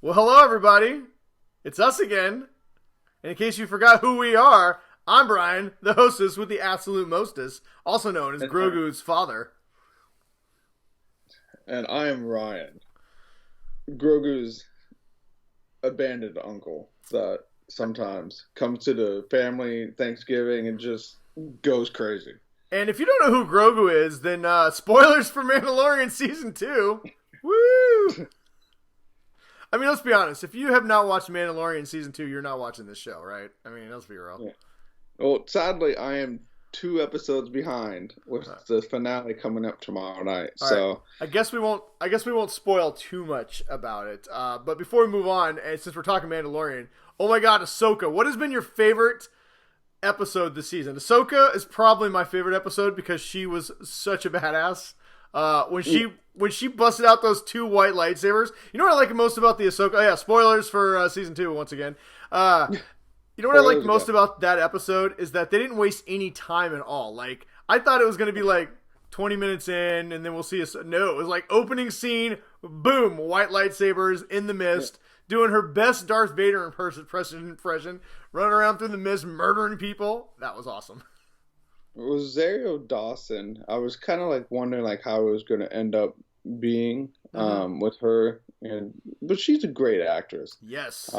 Well, hello, everybody. It's us again. And in case you forgot who we are, I'm Brian, the hostess with the absolute mostest, also known as Grogu's father. And I am Ryan, Grogu's abandoned uncle that sometimes comes to the family Thanksgiving and just goes crazy. And if you don't know who Grogu is, then spoilers for Mandalorian Season 2. Woo! I mean, let's be honest. If you have not watched Mandalorian Season 2, you're not watching this show, right? I mean, let's be real. Yeah. Well, sadly, I am 2 episodes behind with the finale coming up tomorrow night. Right. I guess we won't spoil too much about it. But before we move on, and since we're talking Mandalorian, oh my God, Ahsoka! What has been your favorite episode this season? Ahsoka is probably my favorite episode because she was such a badass. When she busted out those 2 white lightsabers, you know what I like most about the Ahsoka? Oh yeah, spoilers for season 2 once again. You know what I like most about that episode is that they didn't waste any time at all. Like, I thought it was going to be like 20 minutes in and then we'll see us. No, it was like opening scene, boom, white lightsabers in the mist, doing her best Darth Vader impression, running around through the mist, murdering people. That was awesome. Rosario Dawson, I was kind of like wondering like how it was going to end up being with her, but she's a great actress. Yes.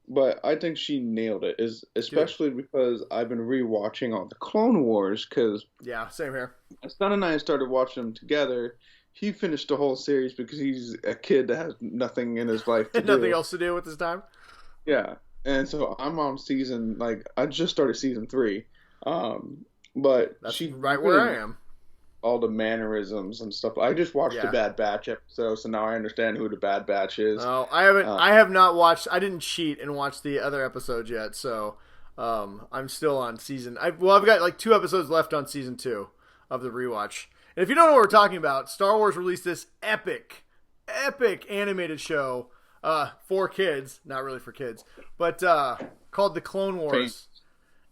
But I think she nailed it, especially because I've been rewatching all the Clone Wars, because yeah, same here. My son and I started watching them together. He finished the whole series because he's a kid that has nothing in his life to do. Nothing else to do with his time? Yeah. And so I'm on I just started season 3. But that's right where I am. All the mannerisms and stuff. I just watched the Bad Batch episode, so now I understand who the Bad Batch is. Oh, I haven't. I have not watched. I didn't cheat and watch the other episodes yet, so I'm still on season. I've got like 2 episodes left on season 2 of the rewatch. And if you don't know what we're talking about, Star Wars released this epic animated show for kids, not really for kids, but called The Clone Wars.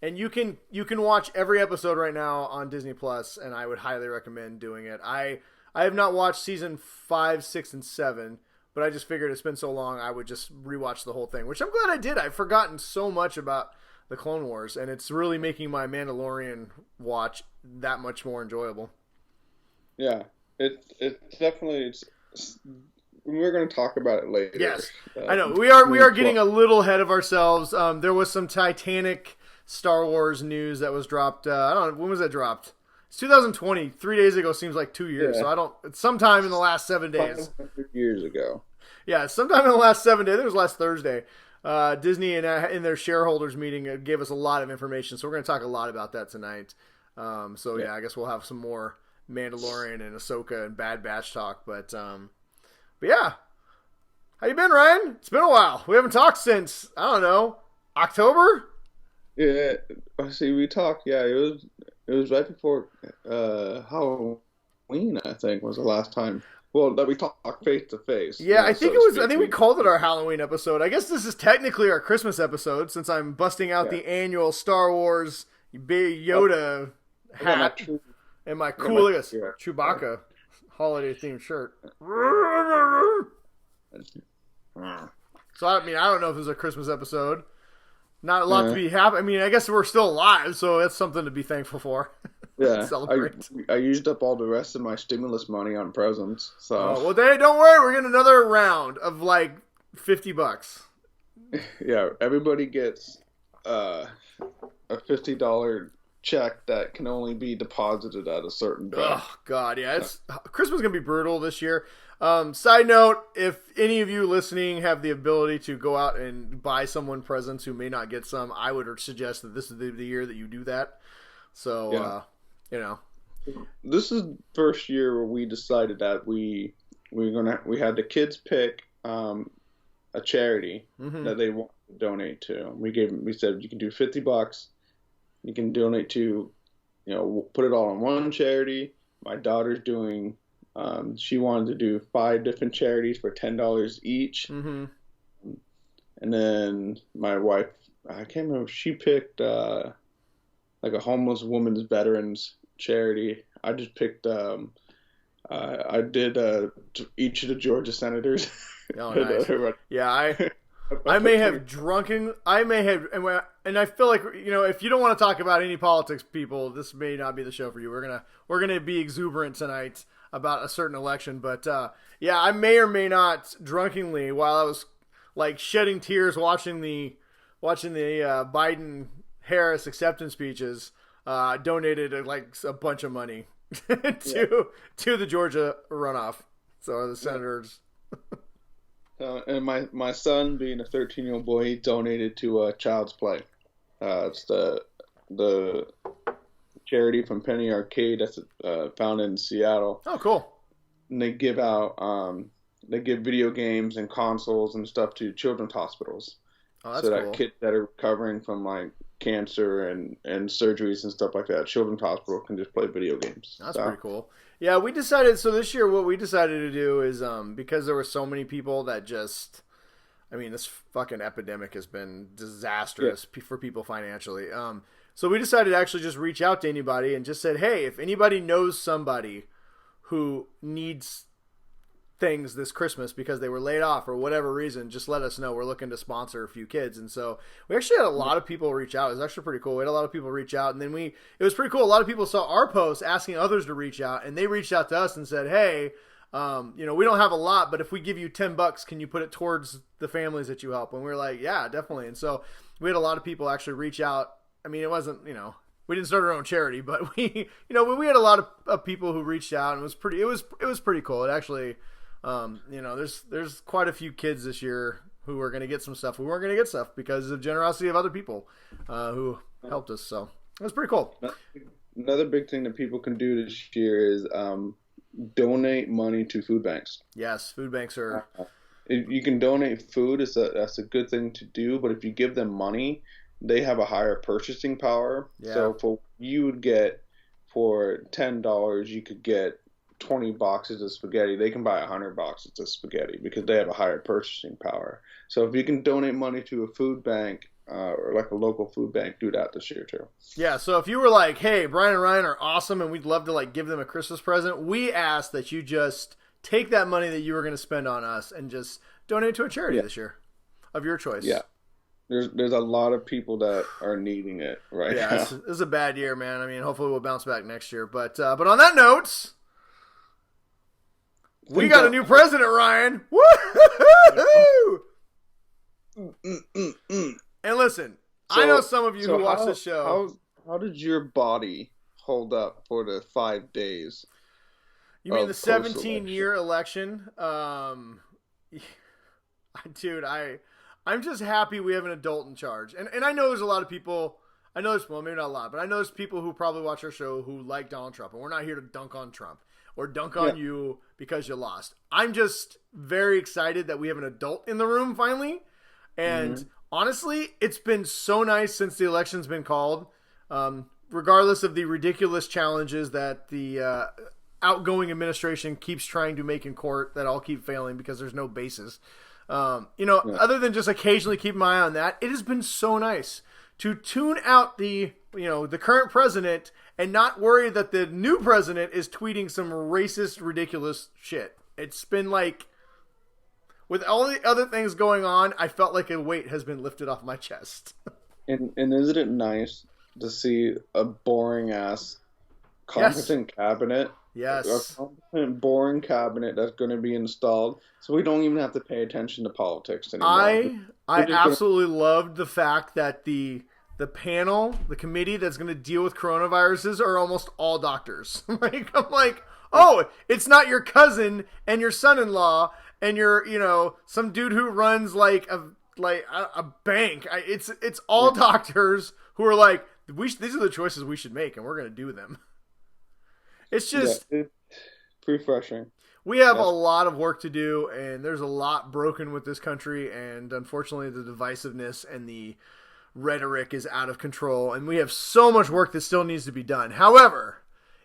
And you can watch every episode right now on Disney Plus, and I would highly recommend doing it. I have not watched season 5, 6, and 7, but I just figured it's been so long I would just rewatch the whole thing, which I'm glad I did. I've forgotten so much about the Clone Wars, and it's really making my Mandalorian watch that much more enjoyable. Yeah, it's definitely. We're going to talk about it later. Yes, I know we are getting a little ahead of ourselves. There was some Titanic Star Wars news that was dropped. I don't know, when was that dropped? It's 2020. 3 days ago seems like 2 years. Yeah. So it's sometime in the last 7 days. 500 years ago. Yeah, sometime in the last 7 days. I think it was last Thursday. Disney in their shareholders meeting gave us a lot of information. So we're going to talk a lot about that tonight. I guess we'll have some more Mandalorian and Ahsoka and Bad Batch talk. But yeah, how you been, Ryan? It's been a while. We haven't talked since, I don't know, October? Yeah, see, we talked. Yeah, it was right before Halloween. I think was the last time. Well, that we talked face to face. Yeah, I think it was. I think we called it our Halloween episode. I guess this is technically our Christmas episode since I'm busting out the annual Star Wars Yoda hat and my cool Chewbacca holiday themed shirt. So I mean, I don't know if this is a Christmas episode. Not a lot to be happy. I mean, I guess we're still alive, so that's something to be thankful for. Yeah, I used up all the rest of my stimulus money on presents. So don't worry, we're getting another round of like $50. Yeah, everybody gets a $50 check that can only be deposited at a certain bank. Oh God, yeah, Christmas is gonna be brutal this year. Side note, if any of you listening have the ability to go out and buy someone presents who may not get some, I would suggest that this is the year that you do that. So, This is the first year where we decided that we had the kids pick a charity that they want to donate to. We said you can do $50. You can donate to, put it all on one charity. My daughter's doing. She wanted to do 5 different charities for $10 each. And then my wife, I can't remember, she picked like a homeless woman's veterans charity. I just picked I did each of the Georgia senators. Oh, nice. Yeah, I may have drunken. I may have, and I feel like if you don't want to talk about any politics, people, this may not be the show for you. We're gonna be exuberant tonight about a certain election, but yeah, I may or may not drunkenly, while I was like shedding tears watching the Biden Harris acceptance speeches, donated like a bunch of money to the Georgia runoff. So the senators. And my son, being a 13-year-old boy, he donated to Child's Play. It's the charity from Penny Arcade that's found in Seattle. Oh, cool. And they give video games and consoles and stuff to children's hospitals. Oh, that's so that cool. kids that are recovering from like cancer and surgeries and stuff like that, children's hospital can just play video games. That's pretty cool. Yeah, we decided. So this year, what we decided to do is because there were so many people that just, I mean, this fucking epidemic has been disastrous for people financially. So we decided to actually just reach out to anybody and just said, hey, if anybody knows somebody who needs things this Christmas because they were laid off or whatever reason, just let us know. We're looking to sponsor a few kids. And so we actually had a lot of people reach out. It was actually pretty cool. We had a lot of people reach out, and then it was pretty cool. A lot of people saw our posts asking others to reach out, and they reached out to us and said, hey, we don't have a lot, but if we give you $10, can you put it towards the families that you help? And we were like, yeah, definitely. And so we had a lot of people actually reach out. I mean, it wasn't, we didn't start our own charity, but we had a lot of people who reached out, and it was pretty cool. It actually, there's quite a few kids this year who are going to get some stuff. We weren't going to get stuff because of generosity of other people who helped us. So it was pretty cool. Another big thing that people can do this year is donate money to food banks. Yes, food banks are. If you can donate food, that's a good thing to do. But if you give them money, they have a higher purchasing power. Yeah. So for $10, you could get 20 boxes of spaghetti. They can buy 100 boxes of spaghetti because they have a higher purchasing power. So if you can donate money to a food bank or like a local food bank, do that this year too. Yeah, so if you were like, hey, Brian and Ryan are awesome and we'd love to like give them a Christmas present, we ask that you just take that money that you were going to spend on us and just donate it to a charity this year of your choice. Yeah. There's a lot of people that are needing it right now. This is a bad year, man. I mean, hopefully we'll bounce back next year. But on that note, we got a new president, Ryan. Woo-hoo-hoo! And listen, I know some of you who watch this show. How did your body hold up for the 5 days? You mean the 17-year election? Dude, I'm just happy we have an adult in charge. And I know there's a lot of people. I know there's, well, maybe not a lot, but I know there's people who probably watch our show who like Donald Trump. And we're not here to dunk on Trump or dunk on you because you lost. I'm just very excited that we have an adult in the room finally. And honestly, it's been so nice since the election's been called. Regardless of the ridiculous challenges that the outgoing administration keeps trying to make in court that all keep failing because there's no basis. Other than just occasionally keep my eye on that, it has been so nice to tune out the current president and not worry that the new president is tweeting some racist, ridiculous shit. It's been like, with all the other things going on, I felt like a weight has been lifted off my chest. And isn't it nice to see a boring ass competent cabinet? Yes. A competent, boring cabinet that's going to be installed, so we don't even have to pay attention to politics anymore. I absolutely loved the fact that the panel, the committee that's going to deal with coronaviruses are almost all doctors. I'm like, oh, it's not your cousin and your son-in-law and your, some dude who runs like a bank. It's all doctors who are like, these are the choices we should make, and we're going to do them. It's just it's refreshing. We have a lot of work to do, and there's a lot broken with this country, and unfortunately the divisiveness and the rhetoric is out of control, and we have so much work that still needs to be done. However,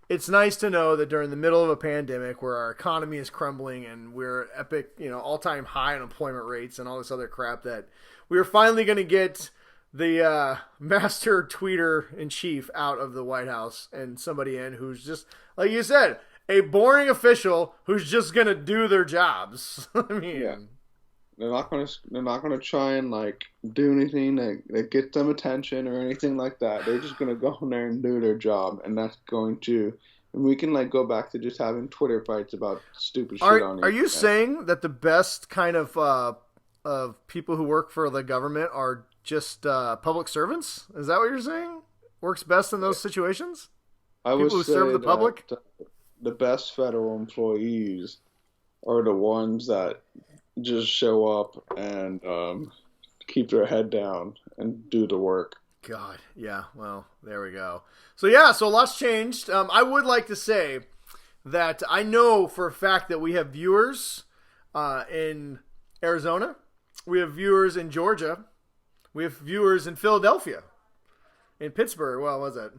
it's nice to know that during the middle of a pandemic where our economy is crumbling and we're at epic, all-time high unemployment rates and all this other crap, that we are finally going to get the master tweeter in chief out of the White House and somebody in who's just, like you said, a boring official who's just gonna do their jobs. I mean, Yeah. They're not gonna try and like do anything that gets them attention or anything like that. They're just gonna go in there and do their job, and that's going to. And we can like go back to just having Twitter fights about stupid shit on. Are you saying that the best kind of people who work for the government are just public servants? Is that what you're saying? Works best in those situations? I People would who say serve the that public? the best federal employees are the ones that just show up and keep their head down and do the work. God, yeah. Well, there we go. So yeah, so a lot's changed. I would like to say that I know for a fact that we have viewers in Arizona, we have viewers in Georgia, we have viewers in Philadelphia, in Pittsburgh. Well, what was that?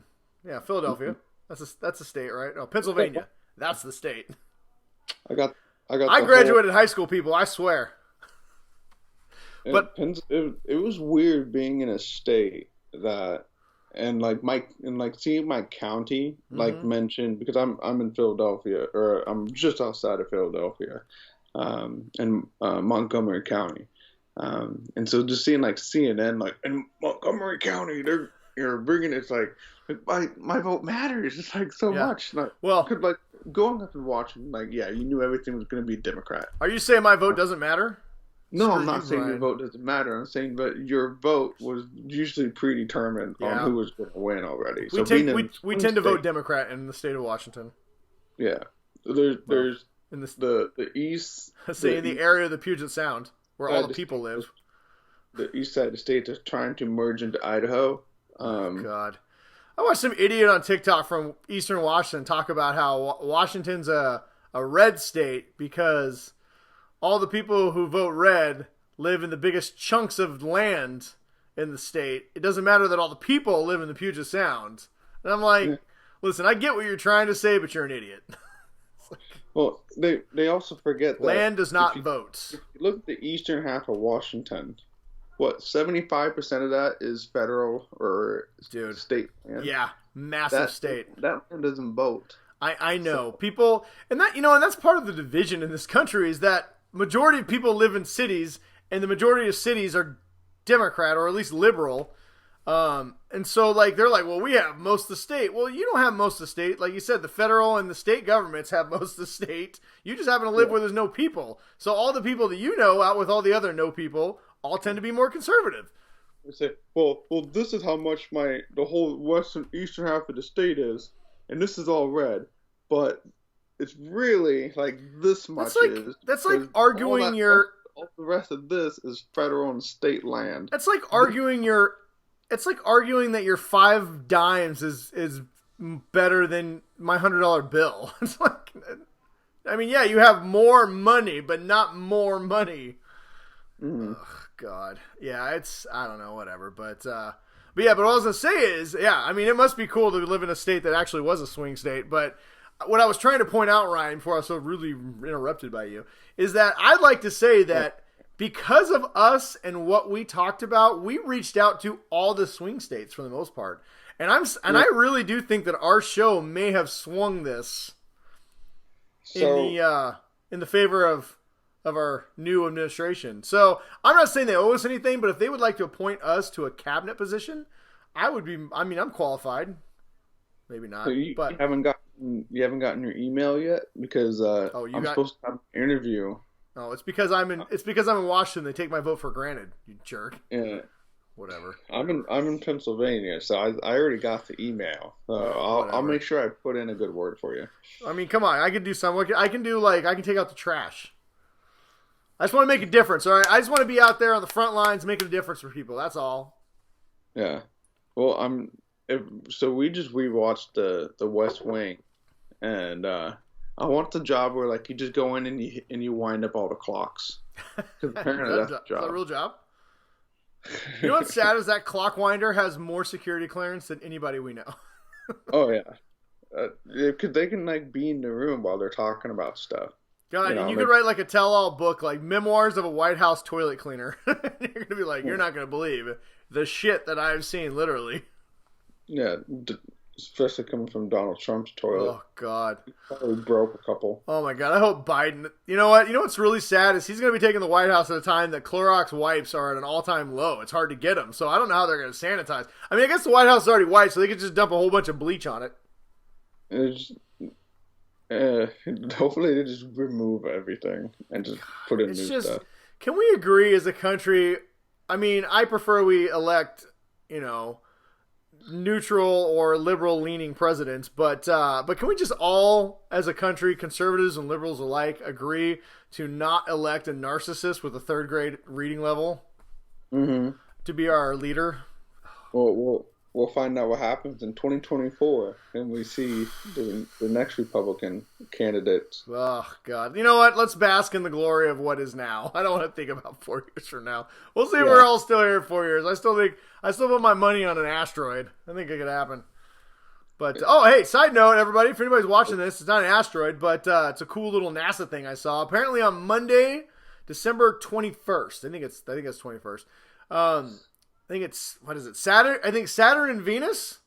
Yeah, Philadelphia. That's a state, right? Oh, Pennsylvania. That's the state. I graduated high school, people. I swear. But it was weird being in a state that, and seeing my county mentioned, because I'm in Philadelphia, or I'm just outside of Philadelphia, in Montgomery County, and so just seeing like CNN like in Montgomery County you're bringing it's like my vote matters. It's like so much. Like, well, could like going up and watching like you knew everything was going to be Democrat. Are you saying my vote doesn't matter? No, I'm not saying your vote doesn't matter. I'm saying that your vote was usually predetermined on who was going to win already. We tend to vote Democrat in the state of Washington. Yeah, there's in the east. Say in the area of the Puget Sound where all the people live. The east side of the state is trying to merge into Idaho. God, I watched some idiot on TikTok from Eastern Washington talk about how Washington's a red state because all the people who vote red live in the biggest chunks of land in the state. It doesn't matter that all the people live in the Puget Sound. And I'm like, listen, I get what you're trying to say, but you're an idiot. Well, they also forget that land does not vote. If you look at the eastern half of Washington, 75% of that is federal or state land? Yeah, massive state. That land doesn't vote. I know. People, and that's part of the division in this country is that majority of people live in cities, and the majority of cities are Democrat or at least liberal. And so like they're like, well, we have most of the state. Well, you don't have most of the state. Like you said, the federal and the state governments have most of the state. You just happen to live where there's no people. So all the people that you know out with all the other no people all tend to be more conservative. They say, well, this is how much the whole eastern half of the state is, and this is all red, but it's really like this much That's like arguing all the rest of this is federal and state land. That's like arguing that your 5 dimes is better than my $100 bill. It's like, I mean, yeah, you have more money, but not more money. Mm-hmm. Ugh, God, yeah, I don't know, whatever, but what I was gonna say is, I mean, it must be cool to live in a state that actually was a swing state, but what I was trying to point out, Ryan, before I was so rudely interrupted by you, is that I'd like to say that because of us and what we talked about, we reached out to all the swing states for the most part, and I really do think that our show may have swung this in the favor of our new administration. So I'm not saying they owe us anything, but if they would like to appoint us to a cabinet position, I'm qualified. Maybe not. So you haven't gotten your email yet because I'm supposed to have an interview. Oh, it's because I'm in Washington. They take my vote for granted. You jerk. Yeah. Whatever. I'm in Pennsylvania, so I already got the email. I'll make sure I put in a good word for you. I mean, come on. I can do something. I can take out the trash. I just want to make a difference, all right? I just want to be out there on the front lines making a difference for people. That's all. Yeah. Well, so we just rewatched the West Wing, and I want the job where like you just go in and you wind up all the clocks. Apparently that's the job. Is that a real job? You know what's sad is that clock winder has more security clearance than anybody we know. Oh yeah, because they can like be in the room while they're talking about stuff. God, and you could write like a tell-all book, like Memoirs of a White House Toilet Cleaner. You're going to be like, you're not going to believe the shit that I've seen, literally. Yeah. especially coming from Donald Trump's toilet. Oh God. He probably broke a couple. Oh my God. I hope Biden. You know what? You know what's really sad is he's going to be taking the White House at a time that Clorox wipes are at an all-time low. It's hard to get them, so I don't know how they're going to sanitize. I mean, I guess the White House is already white, so they could just dump a whole bunch of bleach on it. It's, hopefully they just remove everything and just put in new stuff. Can we agree as a country? I mean, I prefer we elect, neutral or liberal-leaning presidents, but can we just all, as a country, conservatives and liberals alike, agree to not elect a narcissist with a third-grade reading level to be our leader? We'll find out what happens in 2024, and we see the next Republican candidates. Oh, God. You know what? Let's bask in the glory of what is now. I don't want to think about 4 years from now. We'll see if we're all still here in 4 years. I still put my money on an asteroid. I think it could happen. But, hey, side note, everybody, if anybody's watching this, it's not an asteroid, but it's a cool little NASA thing I saw. Apparently on Monday, December 21st. I think it's 21st. I think it's, what is it, Saturn? I think Saturn and Venus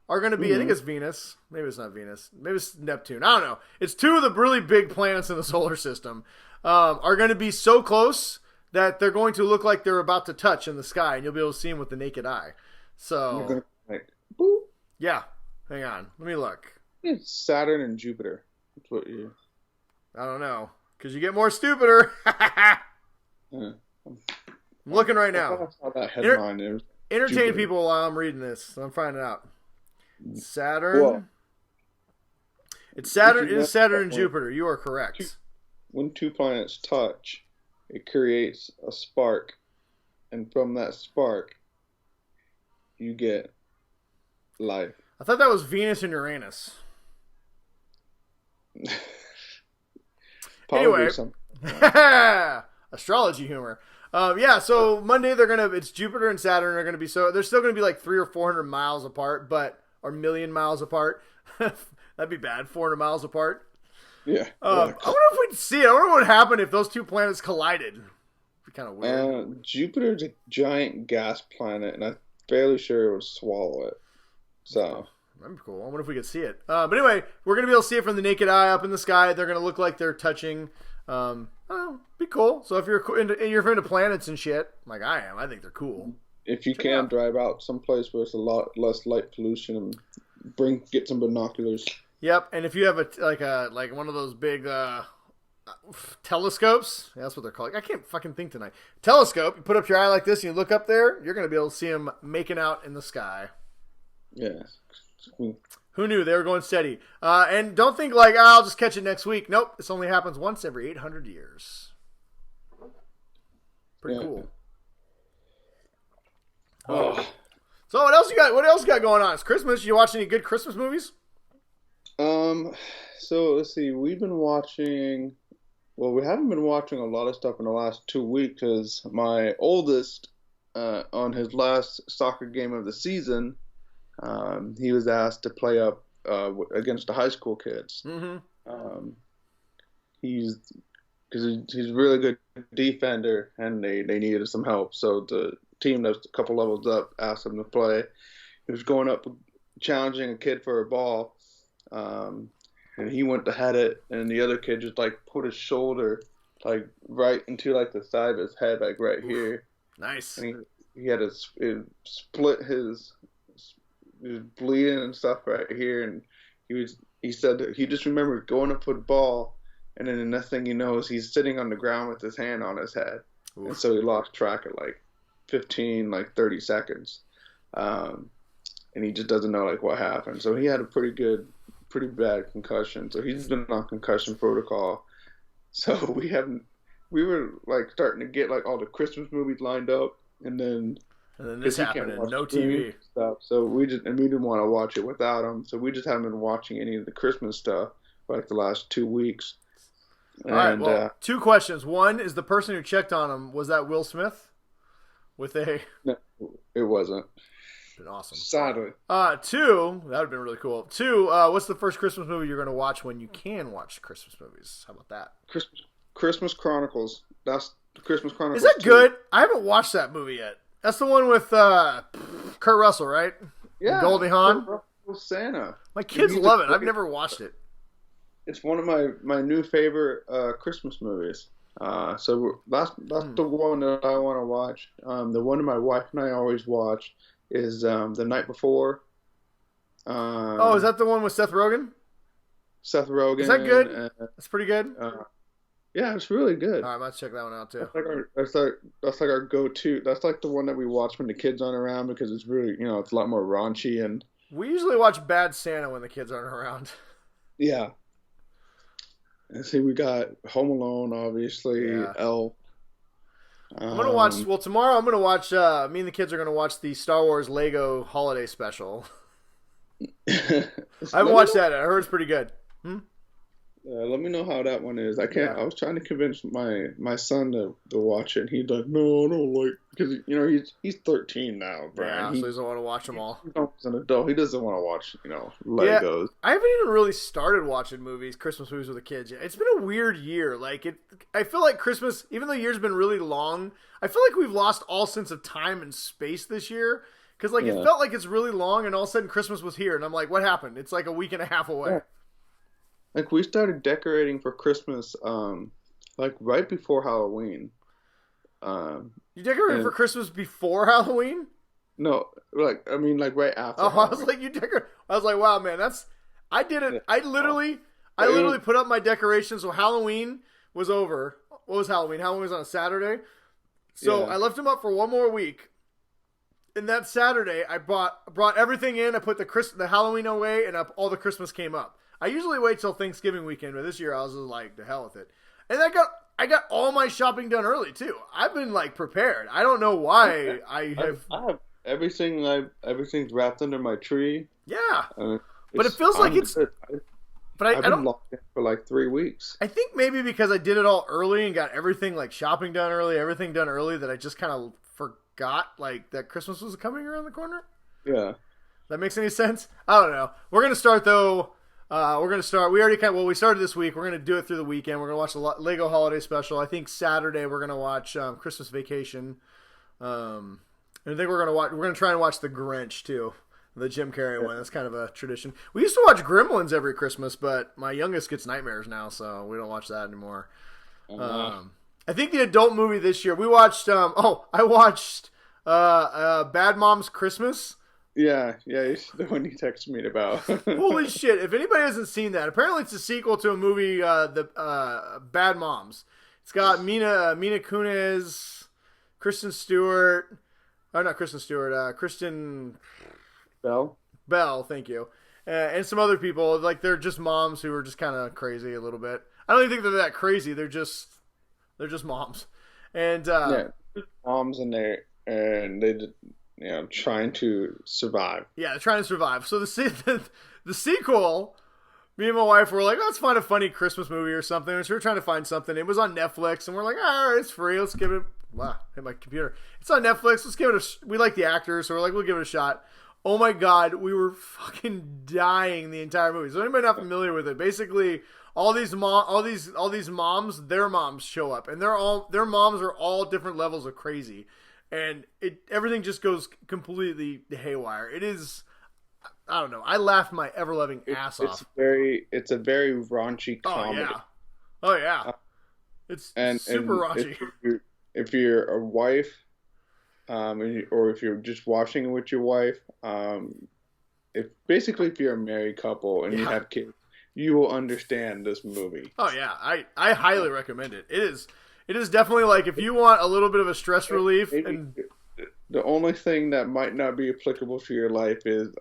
are going to be, I think it's Venus. Maybe it's not Venus. Maybe it's Neptune. I don't know. It's two of the really big planets in the solar system are going to be so close that they're going to look like they're about to touch in the sky, and you'll be able to see them with the naked eye. So, yeah. Hang on. Let me look. It's Saturn and Jupiter. That's what I don't know. Because you get more stupider. I'm looking right now. I saw that headline. Entertain people while I'm reading this. So I'm finding out. Saturn. Well, it's Saturn. It is Saturn and Jupiter. You are correct. When two planets touch, it creates a spark, and from that spark, you get life. I thought that was Venus and Uranus. Anyway, astrology humor. So Monday it's Jupiter and Saturn are gonna be they're still gonna be like 300 or 400 miles apart, or million miles apart. That'd be bad, 400 miles apart. Yeah. I wonder if we'd see it. I wonder what would happen if those two planets collided. It'd be kind of weird. Jupiter's a giant gas planet, and I'm fairly sure it would swallow it. So that'd be cool. I wonder if we could see it. But anyway, we're gonna be able to see it from the naked eye up in the sky. They're gonna look like they're touching. Be cool. So if you're into planets and shit, like I am, I think they're cool. If you can drive out someplace where it's a lot less light pollution and get some binoculars. Yep, and if you have like one of those big telescopes, that's what they're called. I can't fucking think tonight. Telescope. You put up your eye like this, and you look up there. You're gonna be able to see them making out in the sky. Yeah. Who knew they were going steady? And don't think like, I'll just catch it next week. Nope, this only happens once every 800 years. Pretty cool. Oh. So what else you got? What else you got going on? It's Christmas. You watch any good Christmas movies? So let's see. We've been watching. Well, we haven't been watching a lot of stuff in the last 2 weeks because my oldest, on his last soccer game of the season, he was asked to play up against the high school kids. Mm-hmm. He's a really good defender, and they needed some help. So the team that's a couple levels up asked him to play. He was going up challenging a kid for a ball, and he went to head it, and the other kid just like put his shoulder like right into like the side of his head, like right here. Nice. And he had it split his. He was bleeding and stuff right here, and he said that he just remembered going up for the ball, and then the next thing he knows, he's sitting on the ground with his hand on his head. Oof. And so he lost track of like 30 seconds. And he just doesn't know like what happened. So he had a pretty bad concussion. So he's been on concussion protocol. So we were like starting to get like all the Christmas movies lined up, and then this happened and no TV stuff. So we didn't want to watch it without him. So we just haven't been watching any of the Christmas stuff for like the last 2 weeks. All right. Well, 2 questions. One is the person who checked on him, was that Will Smith? No, it wasn't. Been awesome. Sadly. 2, that would have been really cool. 2, what's the first Christmas movie you're going to watch when you can watch Christmas movies? How about that? Christmas Chronicles. That's Christmas Chronicles. Is that good? I haven't watched that movie yet. That's the one with Kurt Russell, right? Yeah. Goldie Hawn? Santa. My kids love it. I've never watched it. It's one of my new favorite Christmas movies. So that's the one that I want to watch. The one that my wife and I always watch is The Night Before. Is that the one with Seth Rogen? Seth Rogen. Is that good? That's pretty good. Yeah, it's really good. All right, let's check that one out too. That's like our go-to. That's like the one that we watch when the kids aren't around because it's really it's a lot more raunchy and. We usually watch Bad Santa when the kids aren't around. Yeah. And see, we got Home Alone, obviously, Elf. I'm gonna watch. Well, tomorrow I'm gonna watch. Me and the kids are gonna watch the Star Wars Lego Holiday Special. I haven't watched that. I heard it's pretty good. Let me know how that one is. I can't. I was trying to convince my son to watch it. And he's like, no, I don't like, because he's 13 now, Brian. Yeah, so he doesn't want to watch them all. He's an adult. He doesn't want to watch Legos. Yeah, I haven't even really started watching Christmas movies with the kids yet. It's been a weird year. I feel like Christmas, even though the year's been really long, I feel like we've lost all sense of time and space this year. Because it felt like it's really long, and all of a sudden Christmas was here, and I'm like, what happened? It's like a week and a half away. Yeah. Like, we started decorating for Christmas, right before Halloween. You decorated for Christmas before Halloween? No, right after. Oh, Halloween. I was like, you decorate. I was like, wow, man, I did it. I literally put up my decorations, so Halloween was over. What was Halloween? Halloween was on a Saturday. So I left them up for one more week. And that Saturday, I brought everything in. I put the Halloween away, and all the Christmas came up. I usually wait till Thanksgiving weekend, but this year I was just like, the hell with it. And I got all my shopping done early too. I've been prepared. I don't know why I have everything. Everything's wrapped under my tree. Yeah, but it feels like it's. But I've been locked in for 3 weeks. I think maybe because I did it all early and got everything shopping done early, everything done early, that I just kind of forgot that Christmas was coming around the corner. Yeah, that makes any sense? I don't know. We're gonna start though. We already we started this week. We're going to do it through the weekend. We're going to watch the Lego Holiday Special. I think Saturday we're going to watch Christmas Vacation. And I think we're going to try and watch The Grinch too. The Jim Carrey one. That's kind of a tradition. We used to watch Gremlins every Christmas, but my youngest gets nightmares now, so we don't watch that anymore. I think the adult movie this year, we watched, I watched Bad Moms Christmas. Yeah, the one you texted me about. Holy shit! If anybody hasn't seen that, apparently it's a sequel to a movie, the Bad Moms. It's got Mila Kunis, Kristen Stewart. Oh, not Kristen Stewart. Kristen Bell. Thank you. And some other people. They're just moms who are just kind of crazy a little bit. I don't even think they're that crazy. They're just moms. And moms and they trying to survive. Yeah, they're trying to survive. So the sequel, me and my wife were like, let's find a funny Christmas movie or something. And so we were trying to find something. It was on Netflix, and we're like, all right, it's free. Let's give it. Wow, hit my computer. It's on Netflix. Let's give it we like the actors, so we're like, we'll give it a shot. Oh my god, we were fucking dying the entire movie. So anybody not familiar with it, basically all these moms, their moms show up, and their moms are all different levels of crazy. And everything just goes completely haywire. It is, I don't know. I laughed my ever-loving ass off. It's a very raunchy comedy. Oh yeah. It's super raunchy. If you're a wife, or if you're just watching it with your wife, if you're a married couple and you have kids, you will understand this movie. Oh yeah, I highly recommend it. It is definitely if you want a little bit of a stress relief. And the only thing that might not be applicable to your life is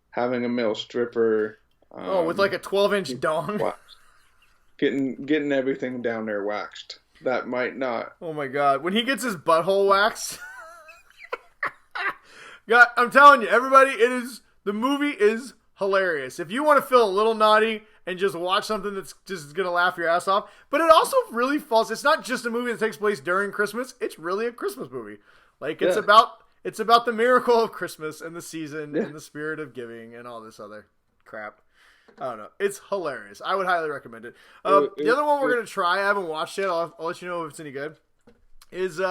having a male stripper. With a 12-inch dong. Getting everything down there waxed. That might not. Oh my god. When he gets his butthole waxed. God, I'm telling you, everybody, the movie is hilarious. If you want to feel a little naughty and just watch something that's just going to laugh your ass off. But it also really falls. It's not just a movie that takes place during Christmas. It's really a Christmas movie. It's about the miracle of Christmas and the season and the spirit of giving and all this other crap. I don't know. It's hilarious. I would highly recommend it. The other one we're going to try, I haven't watched it. I'll let you know if it's any good. Is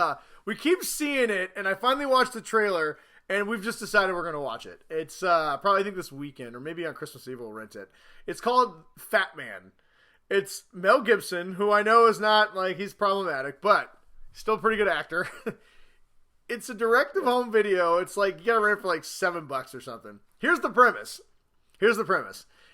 we keep seeing it, and I finally watched the trailer, and we've just decided we're going to watch it. It's probably, I think, this weekend, or maybe on Christmas Eve we'll rent it. It's called Fat Man. It's Mel Gibson, who I know is not, like, he's problematic, but still a pretty good actor. It's a direct-to-home video. It's like, you gotta rent it for like $7 or something. Here's the premise.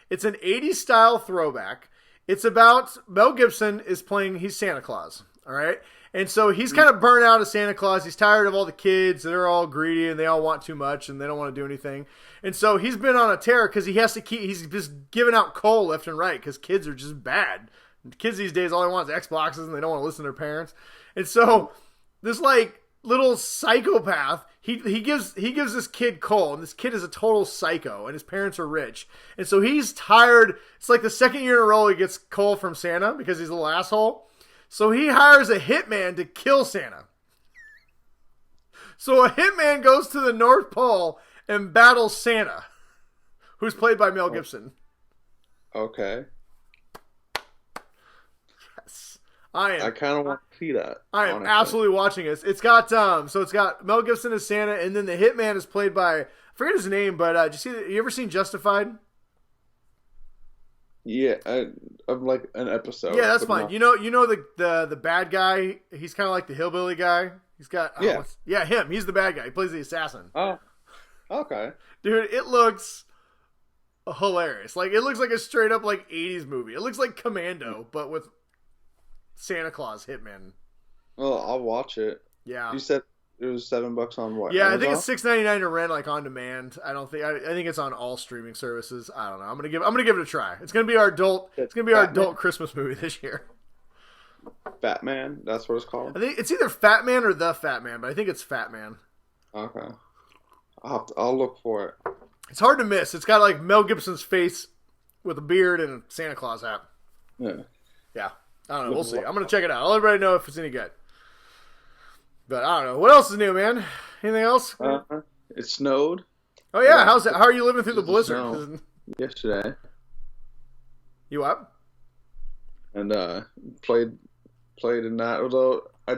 It's an 80s style throwback. It's about Mel Gibson is playing, he's Santa Claus, all right? And so he's kind of burnt out as Santa Claus. He's tired of all the kids. They're all greedy and they all want too much and they don't want to do anything. And so he's been on a tear because he's just giving out coal left and right because kids are just bad. Kids these days, all they want is Xboxes and they don't want to listen to their parents. And so this, like, little psychopath, he gives this kid coal, and this kid is a total psycho, and his parents are rich, and so he's tired. It's like the second year in a row he gets coal from Santa because he's a little asshole. So he hires a hitman to kill Santa. So a hitman goes to the North Pole and battles Santa, who's played by Mel Gibson. Okay. I kind of want to see that. I am absolutely watching it. It's got Mel Gibson as Santa, and then the hitman is played by, I forget his name, but you ever seen Justified? Yeah, of like an episode. Yeah, that's fine. You know the bad guy. He's kind of like the hillbilly guy. He's got him. He's the bad guy. He plays the assassin. Oh, okay, dude, it looks hilarious. Like, it looks like a straight up like 80s movie. It looks like Commando, but with Santa Claus hitman. Well, I'll watch it. Yeah. You said it was $7 on what? Yeah, Amazon? I think it's $6.99 to rent, like, on demand. I think it's on all streaming services. I don't know. I'm gonna give it a try. It's gonna be our adult Christmas movie this year. Fat Man, that's what it's called. I think it's either Fat Man or The Fat Man, but I think it's Fat Man. Okay. I'll look for it. It's hard to miss. It's got, like, Mel Gibson's face with a beard and a Santa Claus hat. Yeah. Yeah. I don't know. We'll see. I'm going to check it out. I'll let everybody know if it's any good. But I don't know. What else is new, man? Anything else? It snowed. Oh, yeah. How are you living through the blizzard? Yesterday. You up? And played in that. Although I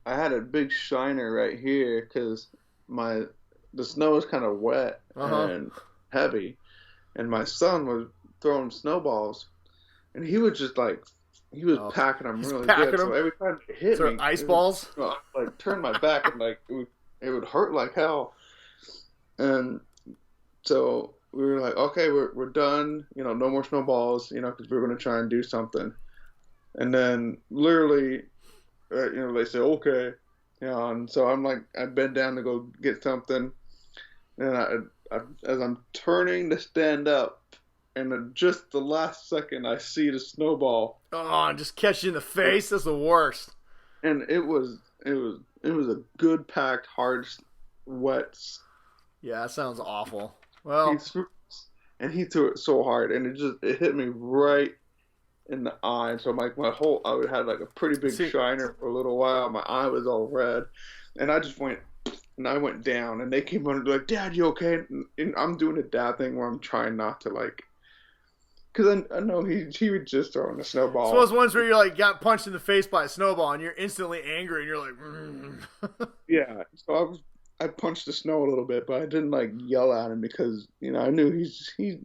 had a big shiner right here because the snow was kind of wet and heavy. And my son was throwing snowballs. And he was just like... He was packing them really good. So every time it hit me, ice balls. I like turned my back and like it would hurt like hell. And so we were like, okay, we're done. You know, no more snowballs. You know, because we were going to try and do something. And then literally, they say okay. You know, and so I'm like, I bend down to go get something, and I as I'm turning to stand up. And at just the last second, I see the snowball. Oh, just catch you in the face. That's the worst. And it was a good packed, hard, wet. Yeah, that sounds awful. Well, he threw it so hard, and it hit me right in the eye. And so my whole I had like a pretty big shiner for a little while. My eye was all red, and I just went. And I went down, and they came on and like, Dad, you okay? And I'm doing a dad thing where I'm trying not to like. Because I know he would just throw in a snowball. So those ones where you're like got punched in the face by a snowball and you're instantly angry and you're like, Yeah. So I punched the snow a little bit, but I didn't like yell at him because I knew he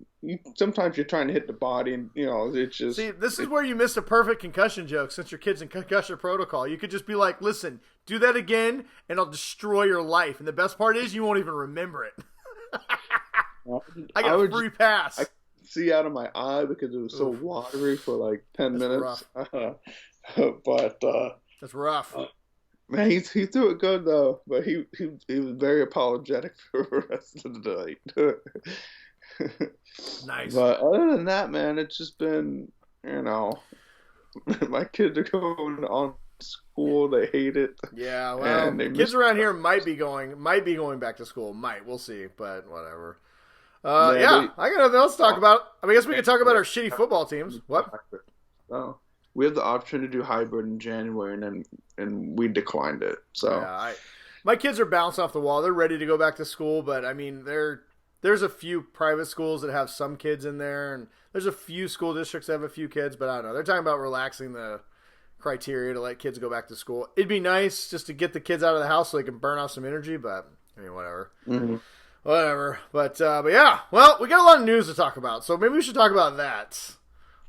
sometimes you're trying to hit the body and it's just. See, this is where you missed a perfect concussion joke since your kid's in concussion protocol. You could just be like, listen, do that again and I'll destroy your life. And the best part is you won't even remember it. I got a free pass. See out of my eye because it was so watery for like 10 minutes. But that's rough. Man, he threw it good though, but he was very apologetic for the rest of the night. Nice. But other than that, man, it's just been my kids are going on school. They hate it. Yeah, well, kids around here might be going back to school. We'll see, but whatever. I got nothing else to talk about. I guess we can talk about our shitty football teams. What? Oh, we have the option to do hybrid in January, and we declined it. So yeah, my kids are bouncing off the wall. They're ready to go back to school, but I mean, there's a few private schools that have some kids in there, and there's a few school districts that have a few kids, but I don't know. They're talking about relaxing the criteria to let kids go back to school. It'd be nice just to get the kids out of the house so they can burn off some energy, but I mean, whatever. Mm-hmm. Whatever. But yeah. Well, we got a lot of news to talk about, so maybe we should talk about that.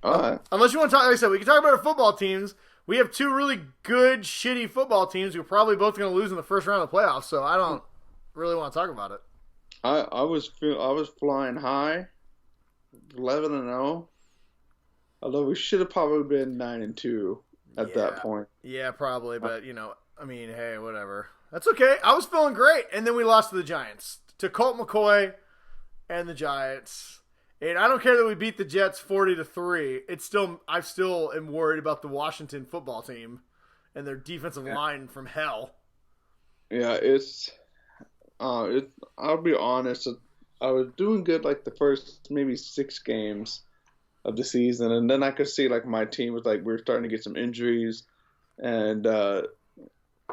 All right. Unless you want to talk, like I said, we can talk about our football teams. We have two really good, shitty football teams who are probably both going to lose in the first round of the playoffs, so I don't really want to talk about it. I was flying high, 11-0. Although we should have probably been 9-2 at that point. Yeah, probably. But I mean, hey, whatever. That's okay. I was feeling great, and then we lost to the Giants, to Colt McCoy, and the Giants. And I don't care that we beat the Jets 40-3. I still am worried about the Washington football team and their defensive line from hell. Yeah, I'll be honest. I was doing good like the first maybe 6 games of the season, and then I could see like my team was like we were starting to get some injuries, and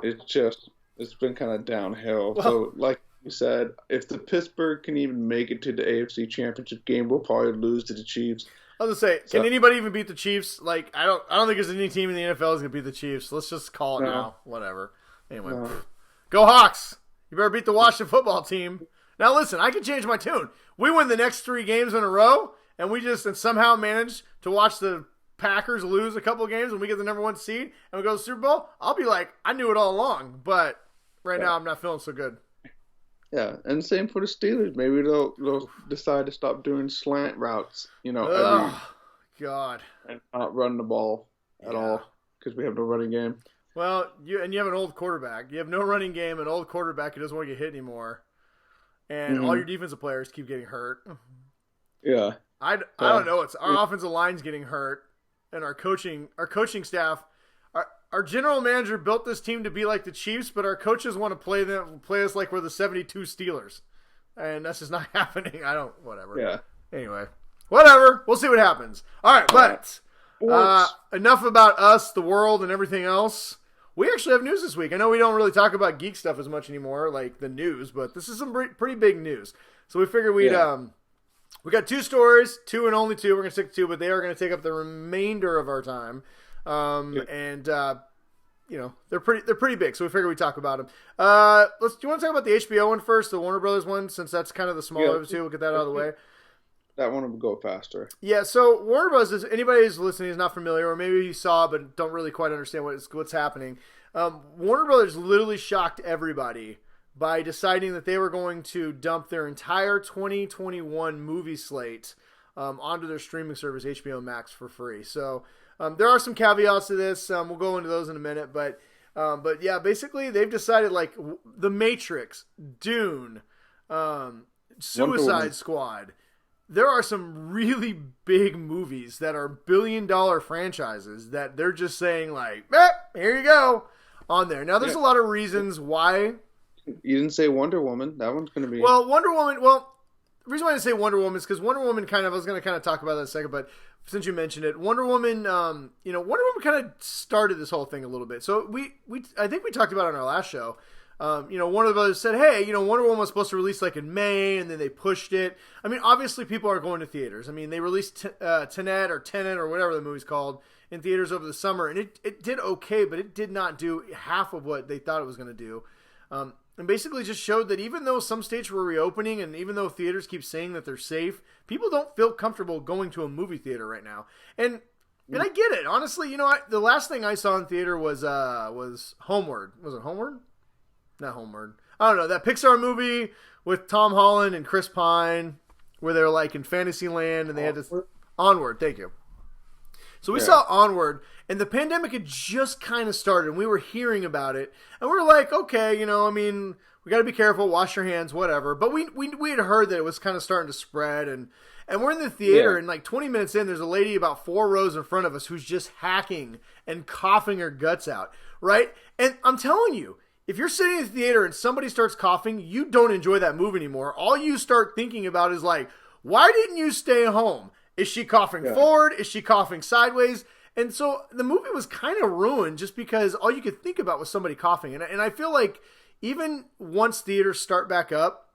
it's been kind of downhill. Well, so like you said, if the Pittsburgh can even make it to the AFC Championship game, we'll probably lose to the Chiefs. I was gonna say, can anybody even beat the Chiefs? Like I don't think there's any team in the NFL is gonna beat the Chiefs. Let's just call it now. Whatever. Anyway, go Hawks! You better beat the Washington football team. Now listen, I can change my tune. We win the next 3 games in a row, and we somehow manage to watch the Packers lose a couple of games, and we get the number 1 seed, and we go to the Super Bowl. I'll be like, I knew it all along, but right now I'm not feeling so good. Yeah, and same for the Steelers. Maybe they'll decide to stop doing slant routes, God, and not run the ball at all because we have no running game. Well, you have an old quarterback. You have no running game, an old quarterback who doesn't want to get hit anymore, and all your defensive players keep getting hurt. Yeah, I don't know. It's our offensive line's getting hurt, and our coaching staff. Our general manager built this team to be like the Chiefs, but our coaches want to play us like we're the 72 Steelers, and that's just not happening. Whatever. Yeah. Anyway, whatever. We'll see what happens. All right, but enough about us, the world, and everything else. We actually have news this week. I know we don't really talk about geek stuff as much anymore, like the news, but this is some pretty big news. So we figured we got 2 stories, 2 and only 2. We're going to stick to 2, but they are going to take up the remainder of our time. And they're pretty big, so we figured we'd talk about them. Do you want to talk about the HBO one first, the Warner Brothers one, since that's kind of the smaller of the two? We'll get that out of the way. That one will go faster. Yeah, so Warner Bros. Anybody who's listening is not familiar, or maybe you saw but don't really quite understand what's happening. Warner Brothers literally shocked everybody by deciding that they were going to dump their entire 2021 movie slate onto their streaming service, HBO Max, for free. So there are some caveats to this. We'll go into those in a minute, but yeah, basically they've decided like The Matrix, Dune, Suicide Squad. There are some really big movies that are billion-dollar franchises that they're just saying like, here you go, on there. Now, there's a lot of reasons why. You didn't say Wonder Woman. That one's going to be... Well, Wonder Woman, the reason why I didn't say Wonder Woman is because Wonder Woman I was going to talk about that in a second, but since you mentioned it, Wonder Woman, Wonder Woman kind of started this whole thing a little bit. So I think we talked about it on our last show. Warner Brothers said, hey, Wonder Woman was supposed to release like in May, and then they pushed it. I mean, obviously people are going to theaters. I mean, they released Tenet or whatever the movie's called in theaters over the summer, and it did okay, but it did not do half of what they thought it was going to do. And basically just showed that even though some states were reopening, and even though theaters keep saying that they're safe, people don't feel comfortable going to a movie theater right now. And I get it. Honestly, the last thing I saw in theater was Homeward. Was it Homeward? Not Homeward. I don't know. That Pixar movie with Tom Holland and Chris Pine where they're like in Fantasyland and they had this... Onward, thank you. So we saw Onward, and the pandemic had just kind of started, and we were hearing about it, and we were like, okay, we got to be careful, wash your hands, whatever. But we had heard that it was kind of starting to spread, and we're in the theater, and like 20 minutes in, there's a lady about 4 rows in front of us who's just hacking and coughing her guts out, right? And I'm telling you, if you're sitting in the theater and somebody starts coughing, you don't enjoy that movie anymore. All you start thinking about is like, why didn't you stay home? Is she coughing forward? Is she coughing sideways? And so the movie was kind of ruined just because all you could think about was somebody coughing. And I feel like even once theaters start back up,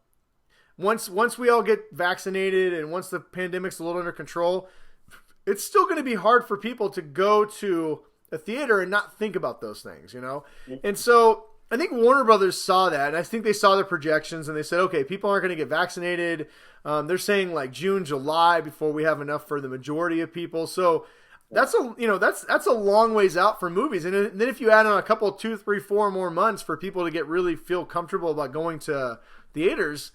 once we all get vaccinated and once the pandemic's a little under control, it's still going to be hard for people to go to a theater and not think about those things, And so I think Warner Brothers saw that, and I think they saw the projections, and they said, okay, people aren't going to get vaccinated. They're saying like June, July before we have enough for the majority of people. So that's a long ways out for movies. And then if you add on a couple, 2, 3, 4 more months for people to get really feel comfortable about going to theaters,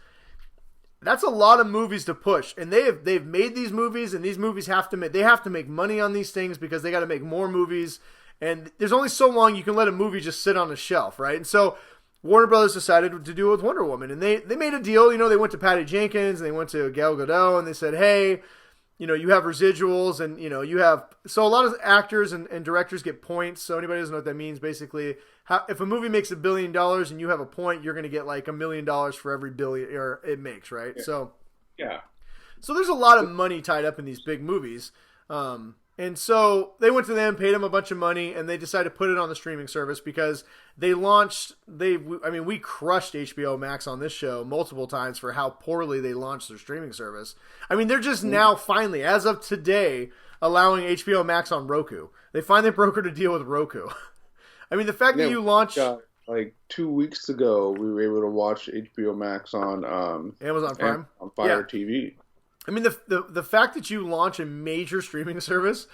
that's a lot of movies to push. And they've made these movies, and these movies have to make money on these things because they got to make more movies. And there's only so long you can let a movie just sit on a shelf, right? And so Warner Brothers decided to do it with Wonder Woman. And they made a deal. They went to Patty Jenkins, and they went to Gal Gadot, and they said, hey, you have residuals, and, you have... So a lot of actors and directors get points. So anybody doesn't know what that means, basically, if a movie makes $1 billion and you have a point, you're going to get like $1 million for every billion it makes, right? Yeah. So yeah. So there's a lot of money tied up in these big movies. And so they went to them, paid them a bunch of money, and they decided to put it on the streaming service because we crushed HBO Max on this show multiple times for how poorly they launched their streaming service. They're just now finally, as of today, allowing HBO Max on Roku. They finally brokered a deal with Roku. The fact that you launched... Like 2 weeks ago, we were able to watch HBO Max on Amazon Prime? On Fire TV. The fact that you launch a major streaming service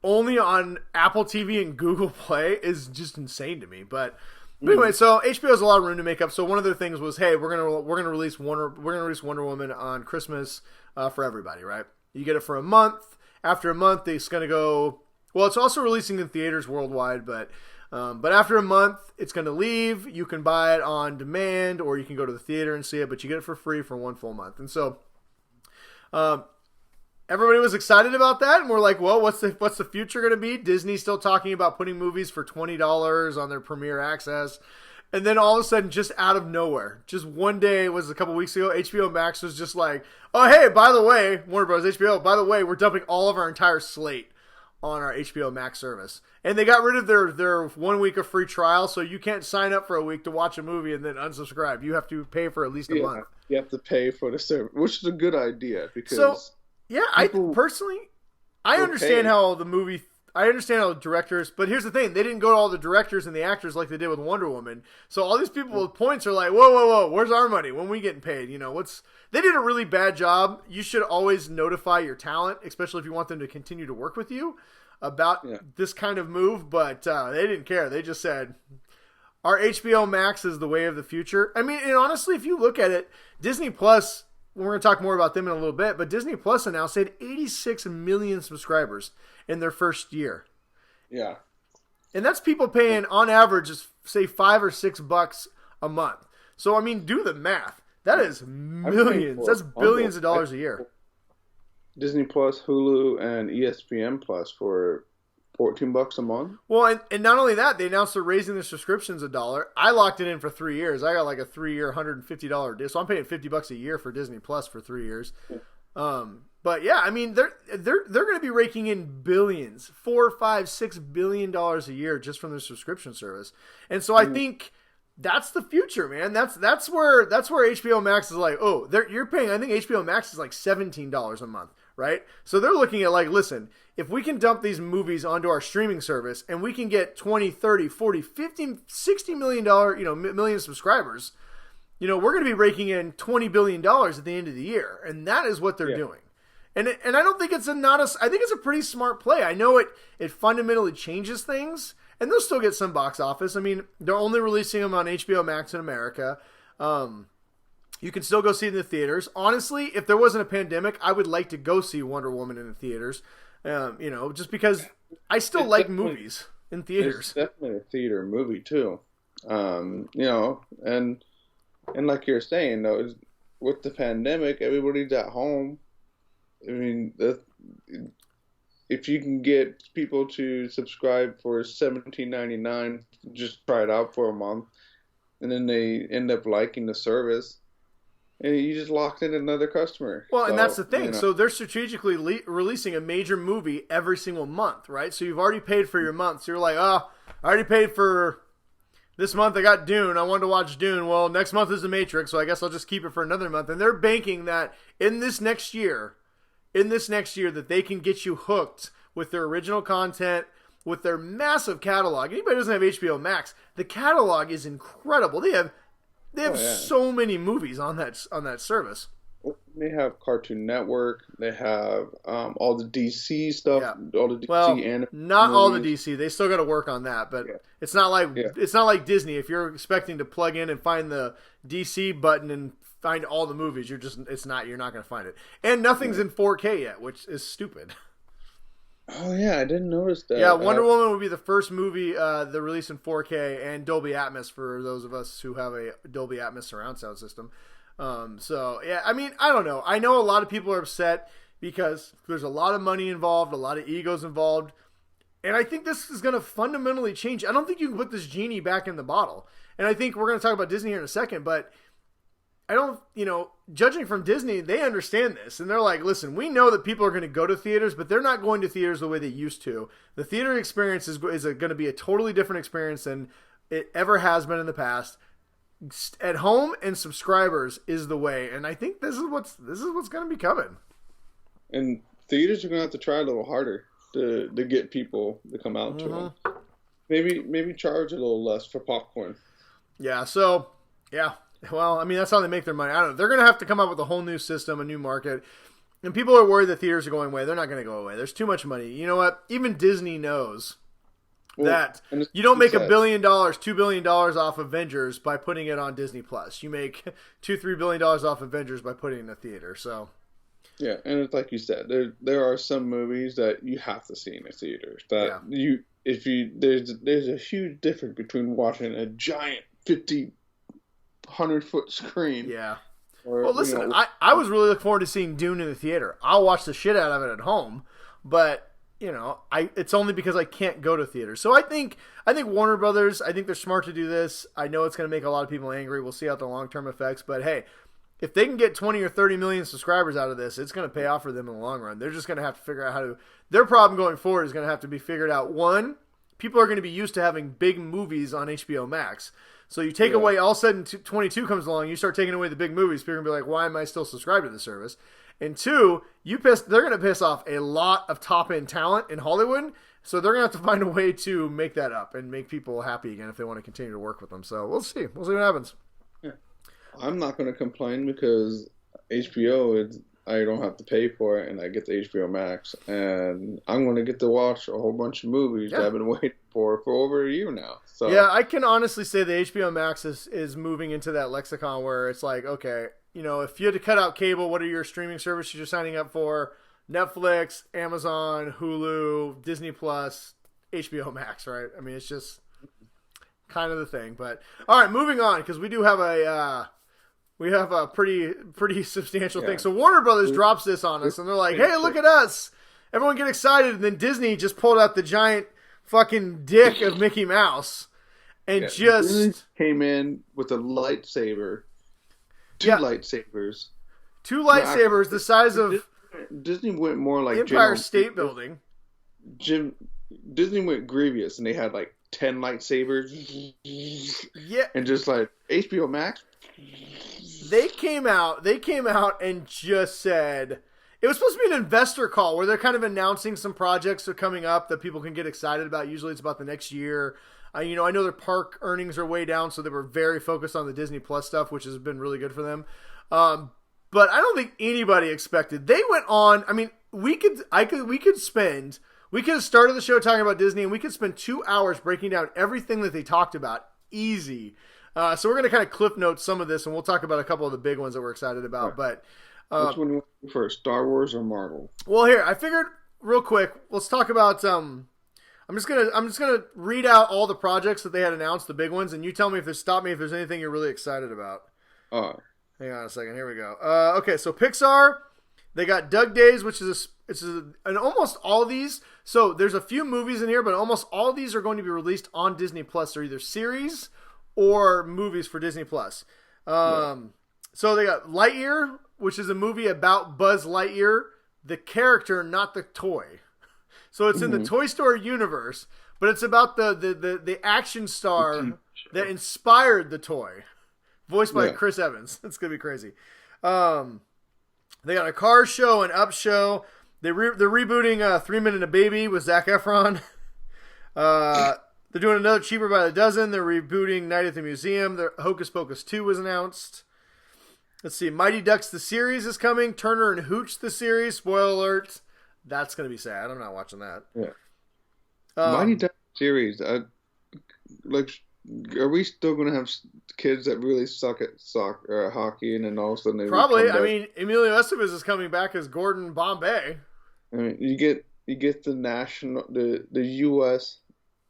only on Apple TV and Google Play is just insane to me. But anyway, so HBO has a lot of room to make up. So one of their things was, hey, we're gonna release Wonder Woman on Christmas for everybody, right? You get it for a month. After a month, it's gonna go. Well, it's also releasing in theaters worldwide, but after a month, it's going to leave. You can buy it on demand, or you can go to the theater and see it, but you get it for free for 1 full month. And so everybody was excited about that, and we're like, well, what's the future going to be? Disney's still talking about putting movies for $20 on their Premier Access. And then all of a sudden, just out of nowhere, just one day, it was a couple weeks ago, HBO Max was just like, oh, hey, by the way, Warner Bros. HBO, by the way, we're dumping all of our entire slate on our HBO Max service. And they got rid of their 1 week of free trial, so you can't sign up for a week to watch a movie and then unsubscribe. You have to pay for at least a month. You have to pay for the service, which is a good idea because... So, yeah, I understand how directors... But here's the thing. They didn't go to all the directors and the actors like they did with Wonder Woman. So all these people with points are like, whoa, where's our money? When we getting paid? They did a really bad job. You should always notify your talent, especially if you want them to continue to work with you, about this kind of move. But they didn't care. They just said, our HBO Max is the way of the future. And honestly, if you look at it, Disney Plus, we're going to talk more about them in a little bit, but Disney Plus announced they had 86 million subscribers in their first year. Yeah. And that's people paying, on average, say $5 or $6 a month. So, do the math. That is millions. That's billions of dollars a year. Disney Plus, Hulu, and ESPN Plus for $14 a month. Well, and not only that, they announced they're raising the subscriptions $1. I locked it in for 3 years. I got like a 3-year $150 deal, so I'm paying $50 a year for Disney Plus for 3 years. But yeah, they're going to be raking in billions, $4, $5, $6 billion a year just from their subscription service. And so I think that's the future, man. That's where HBO Max is like, oh, you're paying. I think HBO Max is like $17 a month, right? So they're looking at like, listen, if we can dump these movies onto our streaming service and we can get 20, 30, 40, 50, $60 million subscribers, we're going to be raking in $20 billion at the end of the year, and that is what they're doing. And I don't think I think it's a pretty smart play. I know it fundamentally changes things. And they'll still get some box office. They're only releasing them on HBO Max in America. You can still go see it in the theaters. Honestly, if there wasn't a pandemic, I would like to go see Wonder Woman in the theaters. Just because I still like movies in theaters. It's definitely a theater movie too. And like you're saying though, with the pandemic, everybody's at home. If you can get people to subscribe for $17.99, just try it out for a month, and then they end up liking the service, and you just locked in another customer. Well, and that's the thing. So they're strategically releasing a major movie every single month, right? So you've already paid for your month. So you're like, I already paid for this month. I got Dune. I wanted to watch Dune. Well, next month is The Matrix, so I guess I'll just keep it for another month. And they're banking that in this next year that they can get you hooked with their original content with their massive catalog. Anybody who doesn't have HBO Max, the catalog is incredible. They have so many movies on that service. They have Cartoon Network. They have all the DC stuff. Yeah. All the DC anime not movies. All the DC. They still got to work on that, but it's not like Disney. If you're expecting to plug in and find the DC button and find all the movies, you're not going to find it. And nothing's in 4K yet, which is stupid. Oh yeah, I didn't notice that. Yeah, Wonder Woman would be the first movie that released in 4K and Dolby Atmos for those of us who have a Dolby Atmos surround sound system. So yeah, I mean, I don't know. I know a lot of people are upset because there's a lot of money involved, a lot of egos involved, and I think this is going to fundamentally change. I don't think you can put this genie back in the bottle. And I think we're going to talk about Disney here in a second, but I don't, judging from Disney, they understand this. And they're like, listen, we know that people are going to go to theaters, but they're not going to theaters the way they used to. The theater experience is going to be a totally different experience than it ever has been in the past. At home and subscribers is the way. And I think this is what's going to be coming. And theaters are going to have to try a little harder to get people to come out to them. Maybe charge a little less for popcorn. Yeah, so, yeah. Well, I mean, that's how they make their money. I don't know. They're going to have to come up with a whole new system, a new market. And people are worried that theaters are going away. They're not going to go away. There's too much money. You know what? Even Disney knows that you don't make $1 billion, $2 billion off Avengers by putting it on Disney Plus. You make $2-3 billion off Avengers by putting it in the theater. So, yeah, and it's like you said, there are some movies that you have to see in the theaters. There's a huge difference between watching a giant 100-foot screen. Yeah. Well, listen, I was really looking forward to seeing Dune in the theater. I'll watch the shit out of it at home, but it's only because I can't go to theaters. So I think Warner Brothers, I think they're smart to do this. I know it's going to make a lot of people angry. We'll see out the long-term effects, but hey, if they can get 20 or 30 million subscribers out of this, it's going to pay off for them in the long run. They're just going to have to figure out their problem going forward is going to have to be figured out. One, people are going to be used to having big movies on HBO Max. So you take away, all of a sudden 22 comes along, you start taking away the big movies, people are going to be like, why am I still subscribed to the service? And two, they're going to piss off a lot of top-end talent in Hollywood, so they're going to have to find a way to make that up and make people happy again if they want to continue to work with them. So we'll see. We'll see what happens. Yeah. I'm not going to complain because HBO, I don't have to pay for it, and I get the HBO Max, and I'm going to get to watch a whole bunch of movies that I've been waiting for over a year now. So yeah, I can honestly say the HBO Max is moving into that lexicon where it's like, okay, if you had to cut out cable, what are your streaming services you're signing up for? Netflix, Amazon, Hulu, Disney Plus, HBO Max, right? I mean, it's just kind of the thing. But all right, moving on, because we do have a pretty substantial thing. So Warner Brothers drops this on us, and they're like, "Hey, look at us! Everyone get excited!" And then Disney just pulled out the giant fucking dick of Mickey Mouse and just came in with a lightsaber. Two lightsabers the size of Disney went more like Empire State Building. Disney went Grievous, and they had like 10 lightsabers. Yeah, and just like HBO Max. They came out and just said it was supposed to be an investor call where they're kind of announcing some projects that are coming up that people can get excited about. Usually, it's about the next year. I know their park earnings are way down, so they were very focused on the Disney Plus stuff, which has been really good for them. But I don't think anybody expected. They went on. I mean, we could have started the show talking about Disney, and we could spend 2 hours breaking down everything that they talked about. Easy. So we're going to kind of cliff note some of this, and we'll talk about a couple of the big ones that we're excited about. Right. But which one do you want first, Star Wars or Marvel? Well, here I figured real quick. Let's talk about. I'm just gonna read out all the projects that they had announced, the big ones, and you tell me if there's anything you're really excited about. Hang on a second. Here we go. Okay, so Pixar, they got Doug Days, which is and almost all these. So there's a few movies in here, but almost all of these are going to be released on Disney Plus. They're either series or movies for Disney Plus. So they got Lightyear, which is a movie about Buzz Lightyear, the character, not the toy. So it's in the Toy Story universe, but it's about the action star that inspired the toy, voiced by Chris Evans. It's gonna be crazy. They got a Cars show, an Up show. They're rebooting 3 Men and a Baby with Zac Efron. They're doing another Cheaper by the Dozen. They're rebooting Night at the Museum. Their Hocus Pocus 2 was announced. Let's see. Mighty Ducks the series is coming. Turner and Hooch the series. Spoiler alert. That's going to be sad. I'm not watching that. Yeah. Mighty Ducks series. Are we still going to have kids that really suck at soccer, hockey, and then all of a sudden they probably? I mean, Emilio Estevez is coming back as Gordon Bombay. I mean, you get the U.S.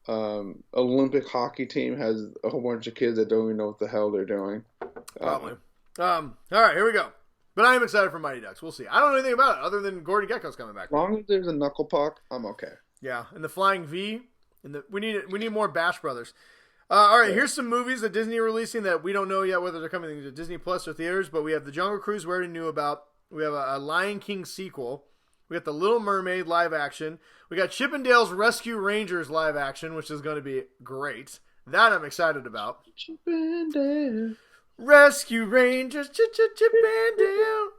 Olympic hockey team has a whole bunch of kids that don't even know what the hell they're doing. Probably. All right, here we go. But I am excited for Mighty Ducks. We'll see. I don't know anything about it other than Gordon Gekko's coming back. As long as there's a knuckle puck, I'm okay. Yeah, and the Flying V, and we need more Bash Brothers. All right, here's some movies that Disney are releasing that we don't know yet whether they're coming to Disney Plus or theaters. But we have the Jungle Cruise we already knew about. We have a Lion King sequel. We got the Little Mermaid live action. We got Chippendale's Rescue Rangers live action, which is going to be great. That I'm excited about. Chippendale. Rescue Rangers, Chippendale,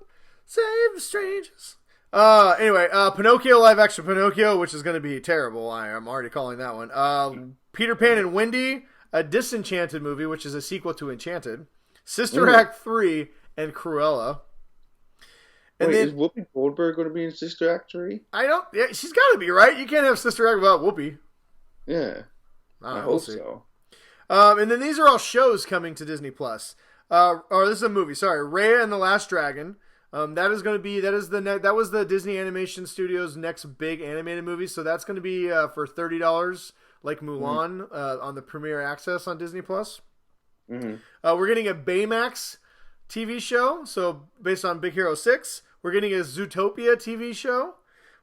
save the strangers. Anyway, Pinocchio live action Pinocchio, which is going to be terrible. I'm already calling that one. Peter Pan and Wendy, a Disenchanted movie, which is a sequel to Enchanted. Sister Act 3 and Cruella. And Wait, then, is Whoopi Goldberg going to be in Sister Act 3? Yeah, she's got to be, right? You can't have Sister Act without Whoopi. Yeah. I hope so. And then these are all shows coming to Disney Plus. Or this is a movie. Sorry, Raya and the Last Dragon. That was the Disney Animation Studios' next big animated movie. So that's going to be for $30, like Mulan, on the Premier Access on Disney Plus. Mm-hmm. We're getting a Baymax TV show, so based on Big Hero 6. We're getting a Zootopia TV show.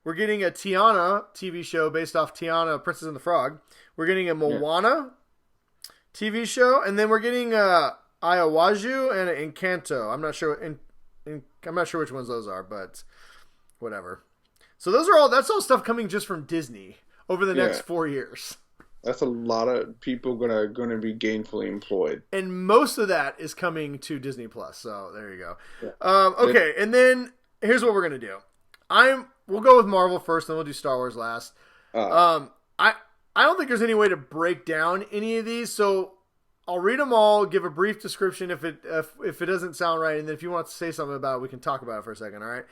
We're getting a Tiana TV show based off Tiana, Princess and the Frog. We're getting a Moana TV show, and then we're getting Iwaju and Encanto. I'm not sure. I'm not sure which ones those are, but whatever. So that's all stuff coming just from Disney over the next 4 years. That's a lot of people gonna be gainfully employed, and most of that is coming to Disney Plus. So there you go. Yeah. Okay, and then here's what we're gonna do. We'll go with Marvel first, then we'll do Star Wars last. I don't think there's any way to break down any of these, so I'll read them all, give a brief description if it doesn't sound right, and then if you want to say something about it, we can talk about it for a second. All right.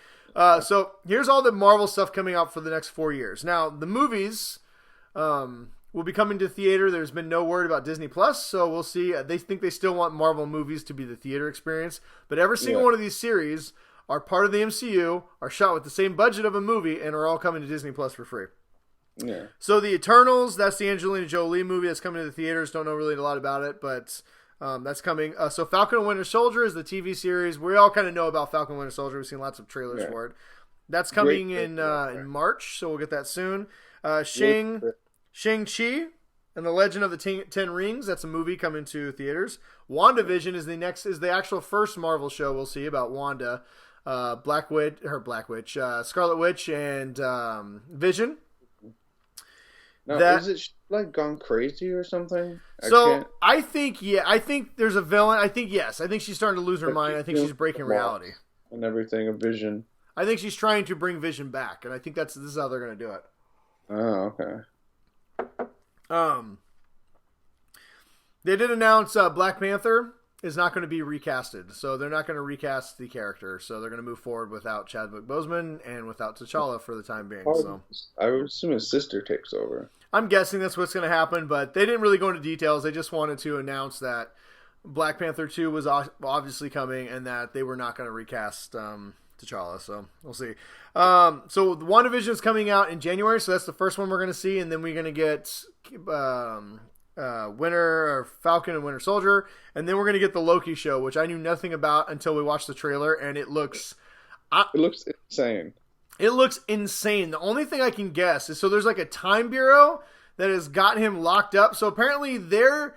So here's all the Marvel stuff coming out for the next 4 years. Now the movies will be coming to theater. There's been no word about Disney Plus, so we'll see. They think they still want Marvel movies to be the theater experience, but every single one of these series are part of the MCU, are shot with the same budget of a movie, and are all coming to Disney Plus for free. Yeah. So the Eternals, that's the Angelina Jolie movie that's coming to the theaters. Don't know really a lot about it, but that's coming. So Falcon and Winter Soldier is the TV series. We all kind of know about Falcon and Winter Soldier. We've seen lots of trailers for it. That's coming in March, so we'll get that soon. Shang-Chi and the Legend of the Ten Rings. That's a movie coming to theaters. WandaVision is the actual first Marvel show we'll see about Wanda, Scarlet Witch, and Vision. Now, is it like gone crazy or something? I think there's a villain. I think she's starting to lose her mind. I think she's breaking reality and everything. A Vision. I think she's trying to bring Vision back, and I think this is how they're going to do it. Oh, okay. They did announce Black Panther is not going to be recasted, so they're not going to recast the character. So they're going to move forward without Chadwick Boseman and without T'Challa for the time being. So I would assume his sister takes over. I'm guessing that's what's going to happen, but they didn't really go into details. They just wanted to announce that Black Panther 2 was obviously coming and that they were not going to recast T'Challa. So we'll see. So WandaVision is coming out in January, so that's the first one we're going to see, and then we're going to get Falcon and Winter Soldier, and then we're going to get the Loki show, which I knew nothing about until we watched the trailer, and it looks insane. It looks insane. The only thing I can guess is, so there's like a time bureau that has got him locked up. So apparently I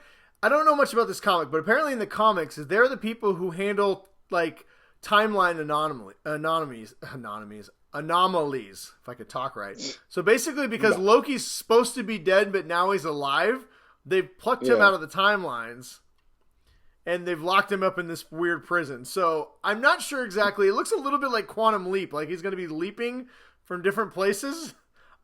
don't know much about this comic, but apparently in the comics, they're the people who handle like timeline anomalies, if I could talk right. So basically because Loki's supposed to be dead, but now he's alive, they've plucked him out of the timelines. And they've locked him up in this weird prison. So I'm not sure exactly. It looks a little bit like Quantum Leap. Like he's going to be leaping from different places.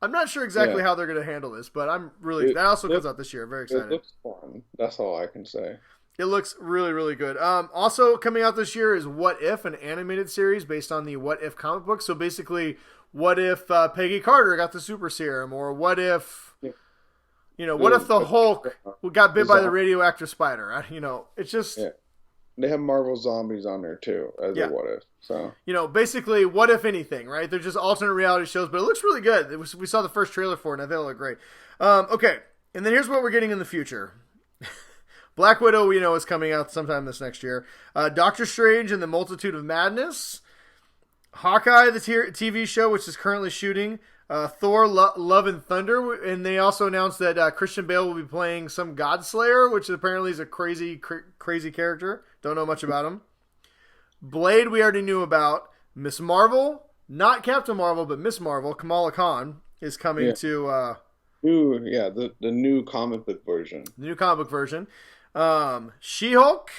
I'm not sure exactly how they're going to handle this, but that also comes out this year. Very excited. It looks fun. That's all I can say. It looks really, really good. Also coming out this year is What If, an animated series based on the What If comic book. So basically, what if Peggy Carter got the super serum, or what if, what if the Hulk got bit by the radioactive spider? It's just. Yeah. They have Marvel Zombies on there too as a what if. So basically, what if anything, right? They're just alternate reality shows, but it looks really good. We saw the first trailer for it, and I think it looked great. Okay, and then here's what we're getting in the future. Black Widow, we know, is coming out sometime this next year. Doctor Strange and the Multitude of Madness. Hawkeye, the TV show, which is currently shooting. Thor, Love and Thunder. And they also announced that Christian Bale will be playing some Godslayer, which apparently is a crazy character. Don't know much about him. Blade, we already knew about. Miss Marvel, not Captain Marvel, but Miss Marvel, Kamala Khan, is coming to... the new comic book version. The new comic book version. She-Hulk,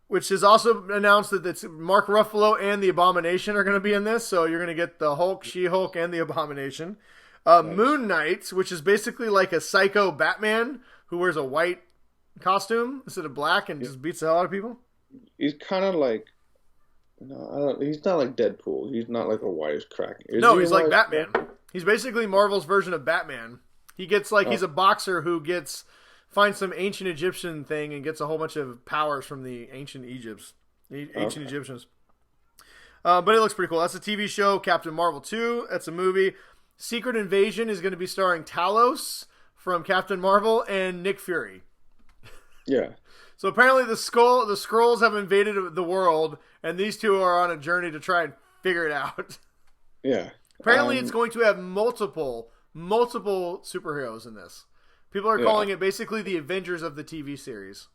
which is also announced that it's Mark Ruffalo and the Abomination are going to be in this. So you're going to get the Hulk, She-Hulk, and the Abomination. Moon Knight, which is basically like a psycho Batman who wears a white costume instead of black and just beats the hell out of people. He's kind of like... No, he's not like Deadpool. He's not like a wisecrack. No, he's like Batman. He's basically Marvel's version of Batman. He gets he's a boxer who finds some ancient Egyptian thing and gets a whole bunch of powers from the ancient Egyptians. But it looks pretty cool. That's a TV show. Captain Marvel 2. That's a movie. Secret Invasion is going to be starring Talos from Captain Marvel and Nick Fury. Yeah. So apparently the Skrulls have invaded the world, and these two are on a journey to try and figure it out. Yeah. Apparently it's going to have multiple superheroes in this. People are calling it basically the Avengers of the TV series.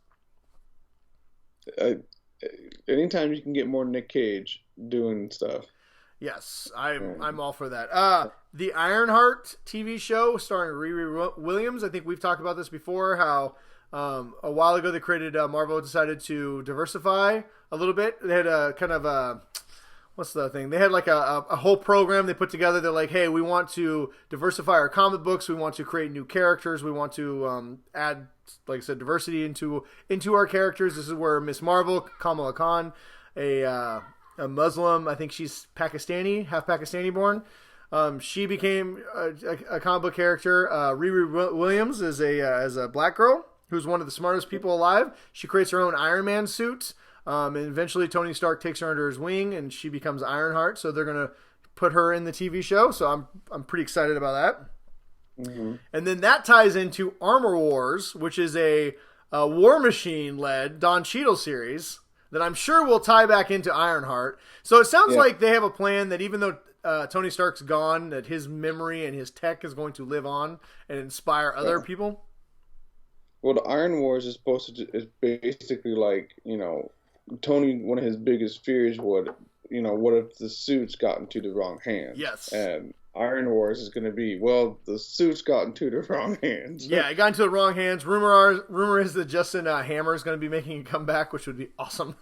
Anytime you can get more Nick Cage doing stuff. Yes, I'm all for that. The Ironheart TV show starring Riri Williams. I think we've talked about this before, how a while ago they created Marvel decided to diversify a little bit. They had a kind of a what's the thing? They had like a whole program they put together. They're like, hey, we want to diversify our comic books. We want to create new characters. We want to add, like I said, diversity into our characters. This is where Miss Marvel, Kamala Khan, a Muslim, I think she's Pakistani, half Pakistani born. She became a comic book character. Riri Williams is a black girl who's one of the smartest people alive. She creates her own Iron Man suit. And eventually Tony Stark takes her under his wing and she becomes Ironheart. So they're going to put her in the TV show. So I'm pretty excited about that. Mm-hmm. And then that ties into Armor Wars, which is a War Machine led Don Cheadle series that I'm sure will tie back into Ironheart. So it sounds like they have a plan that even though Tony Stark's gone, that his memory and his tech is going to live on and inspire other people. Well, the Iron Wars is is basically like, Tony, one of his biggest fears what if the suits got into the wrong hands? Yes. And Iron Wars is going to be, well, the suits got into the wrong hands. Yeah, it got into the wrong hands. Rumor is that Justin Hammer is going to be making a comeback, which would be awesome.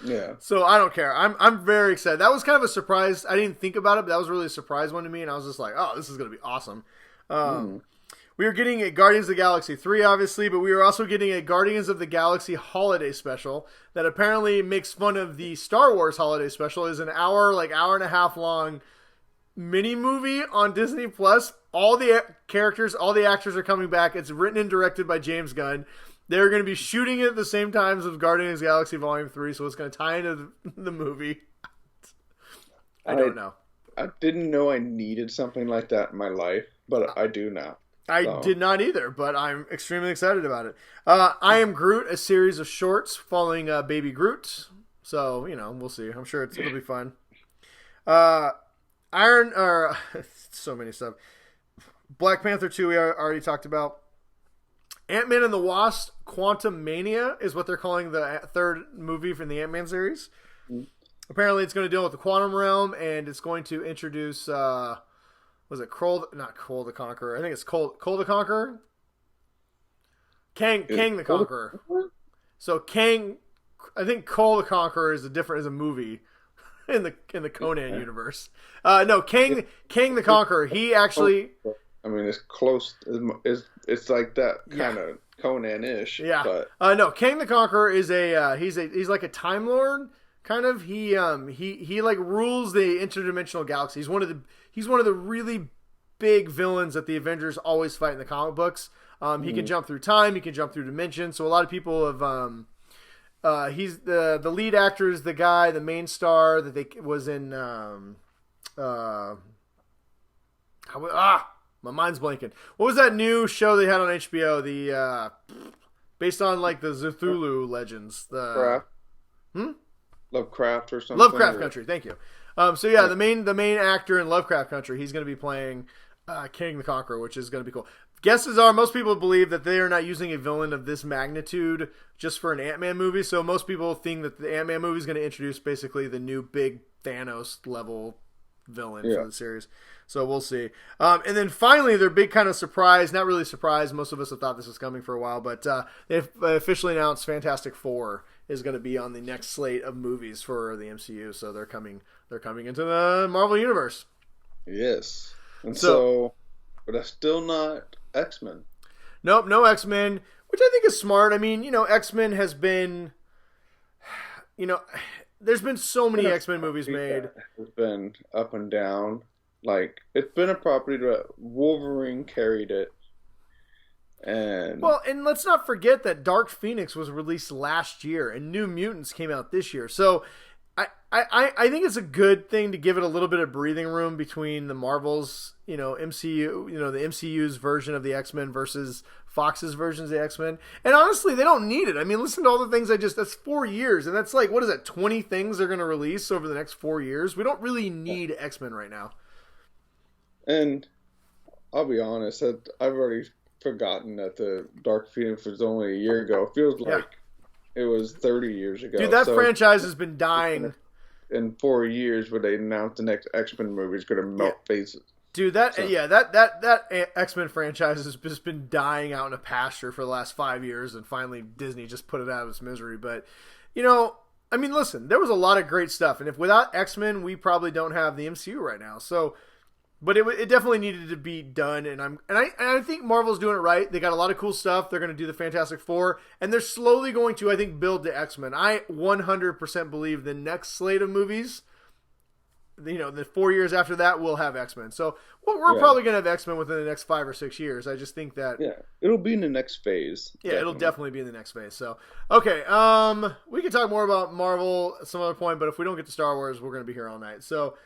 Yeah. So I don't care. I'm very excited. That was kind of a surprise. I didn't think about it, but that was really a surprise one to me, and I was just like, oh, this is going to be awesome. We were getting a Guardians of the Galaxy 3, obviously, but we were also getting a Guardians of the Galaxy holiday special that apparently makes fun of the Star Wars holiday special. Is an hour and a half long mini movie on Disney Plus. All the characters, all the actors are coming back. It's written and directed by James Gunn. They're going to be shooting it at the same times as Guardians of the Galaxy Volume 3, so it's going to tie into the movie. I don't know. I didn't know I needed something like that in my life, but I do now. I did not either, but I'm extremely excited about it. I Am Groot, a series of shorts following Baby Groot. So, we'll see. I'm sure it'll be fun. So many stuff. Black Panther 2 we already talked about. Ant-Man and the Wasp, Quantum Mania is what they're calling the third movie from the Ant-Man series. Mm-hmm. Apparently it's going to deal with the quantum realm, and it's going to introduce... was it not Kroll the Conqueror? I think it's Cole the Conqueror. Kang the Conqueror. So Kang, I think Cole the Conqueror is a movie, in the Conan universe. No, Kang the Conqueror. He actually. I mean, it's close. It's like that kind of Conan-ish. Yeah. But no, Kang the Conqueror is he's like a Time Lord kind of. He like rules the interdimensional galaxy. He's one of the really big villains that the Avengers always fight in the comic books. He can jump through time. He can jump through dimensions. So a lot of people have. He's the lead actor is the guy, the main star that they was in. My mind's blanking. What was that new show they had on HBO? The based on like the Cthulhu legends. Lovecraft or something. Lovecraft Country. Thank you. So yeah, the main actor in Lovecraft Country, he's going to be playing King the Conqueror, which is going to be cool. Guesses are most people believe that they are not using a villain of this magnitude just for an Ant-Man movie. So most people think that the Ant-Man movie is going to introduce basically the new big Thanos level villain for the series. So we'll see. And then finally, their big kind of surprise, not really surprise, most of us have thought this was coming for a while, but they've officially announced Fantastic Four is going to be on the next slate of movies for the MCU. So they're coming into the Marvel Universe. Yes. And so but that's still not X-Men. Nope, no X-Men, which I think is smart. I mean, X-Men has been, there's been so many X-Men movies made. It's been up and down. Like, it's been a property that Wolverine carried it. And let's not forget that Dark Phoenix was released last year and New Mutants came out this year. So I think it's a good thing to give it a little bit of breathing room between the Marvel's, MCU, the MCU's version of the X-Men versus Fox's versions of the X-Men. And honestly, they don't need it. I mean, listen to all the things that's 4 years. And that's like, what is that, 20 things they're going to release over the next 4 years? We don't really need X-Men right now. And I'll be honest, I've already forgotten that the Dark Phoenix was only a year ago. It feels like it was 30 years ago. Dude, that franchise has been dying. In 4 years, when they announced the next X-Men movie is going to melt faces. Dude, that X-Men franchise has just been dying out in a pasture for the last 5 years, and finally Disney just put it out of its misery. But, I mean, listen, there was a lot of great stuff, and if without X-Men, we probably don't have the MCU right now. So, but it definitely needed to be done, and I think Marvel's doing it right. They got a lot of cool stuff. They're going to do the Fantastic Four, and they're slowly going to, I think, build the X-Men. I 100% believe the next slate of movies, the 4 years after that, we'll have X-Men. So we're probably going to have X-Men within the next 5 or 6 years. I just think that it'll be in the next phase. Yeah, it'll definitely be in the next phase. So okay, we can talk more about Marvel at some other point, but if we don't get to Star Wars, we're going to be here all night. So.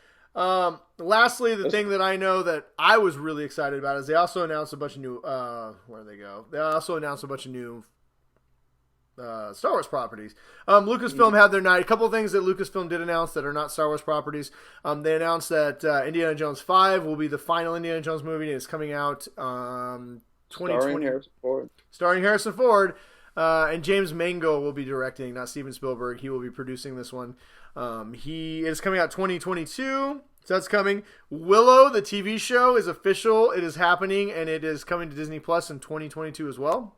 Lastly, the thing that I know that I was really excited about is they also announced a bunch of new, where did they go? They also announced a bunch of new, Star Wars properties. Lucasfilm had their night. A couple of things that Lucasfilm did announce that are not Star Wars properties. They announced that, Indiana Jones 5 will be the final Indiana Jones movie, and it's coming out, 2020. Starring Harrison Ford. And James Mangold will be directing, not Steven Spielberg. He will be producing this one. He is coming out 2022, so that's coming. Willow, the TV show, is official. It is happening, and it is coming to Disney Plus in 2022 as well.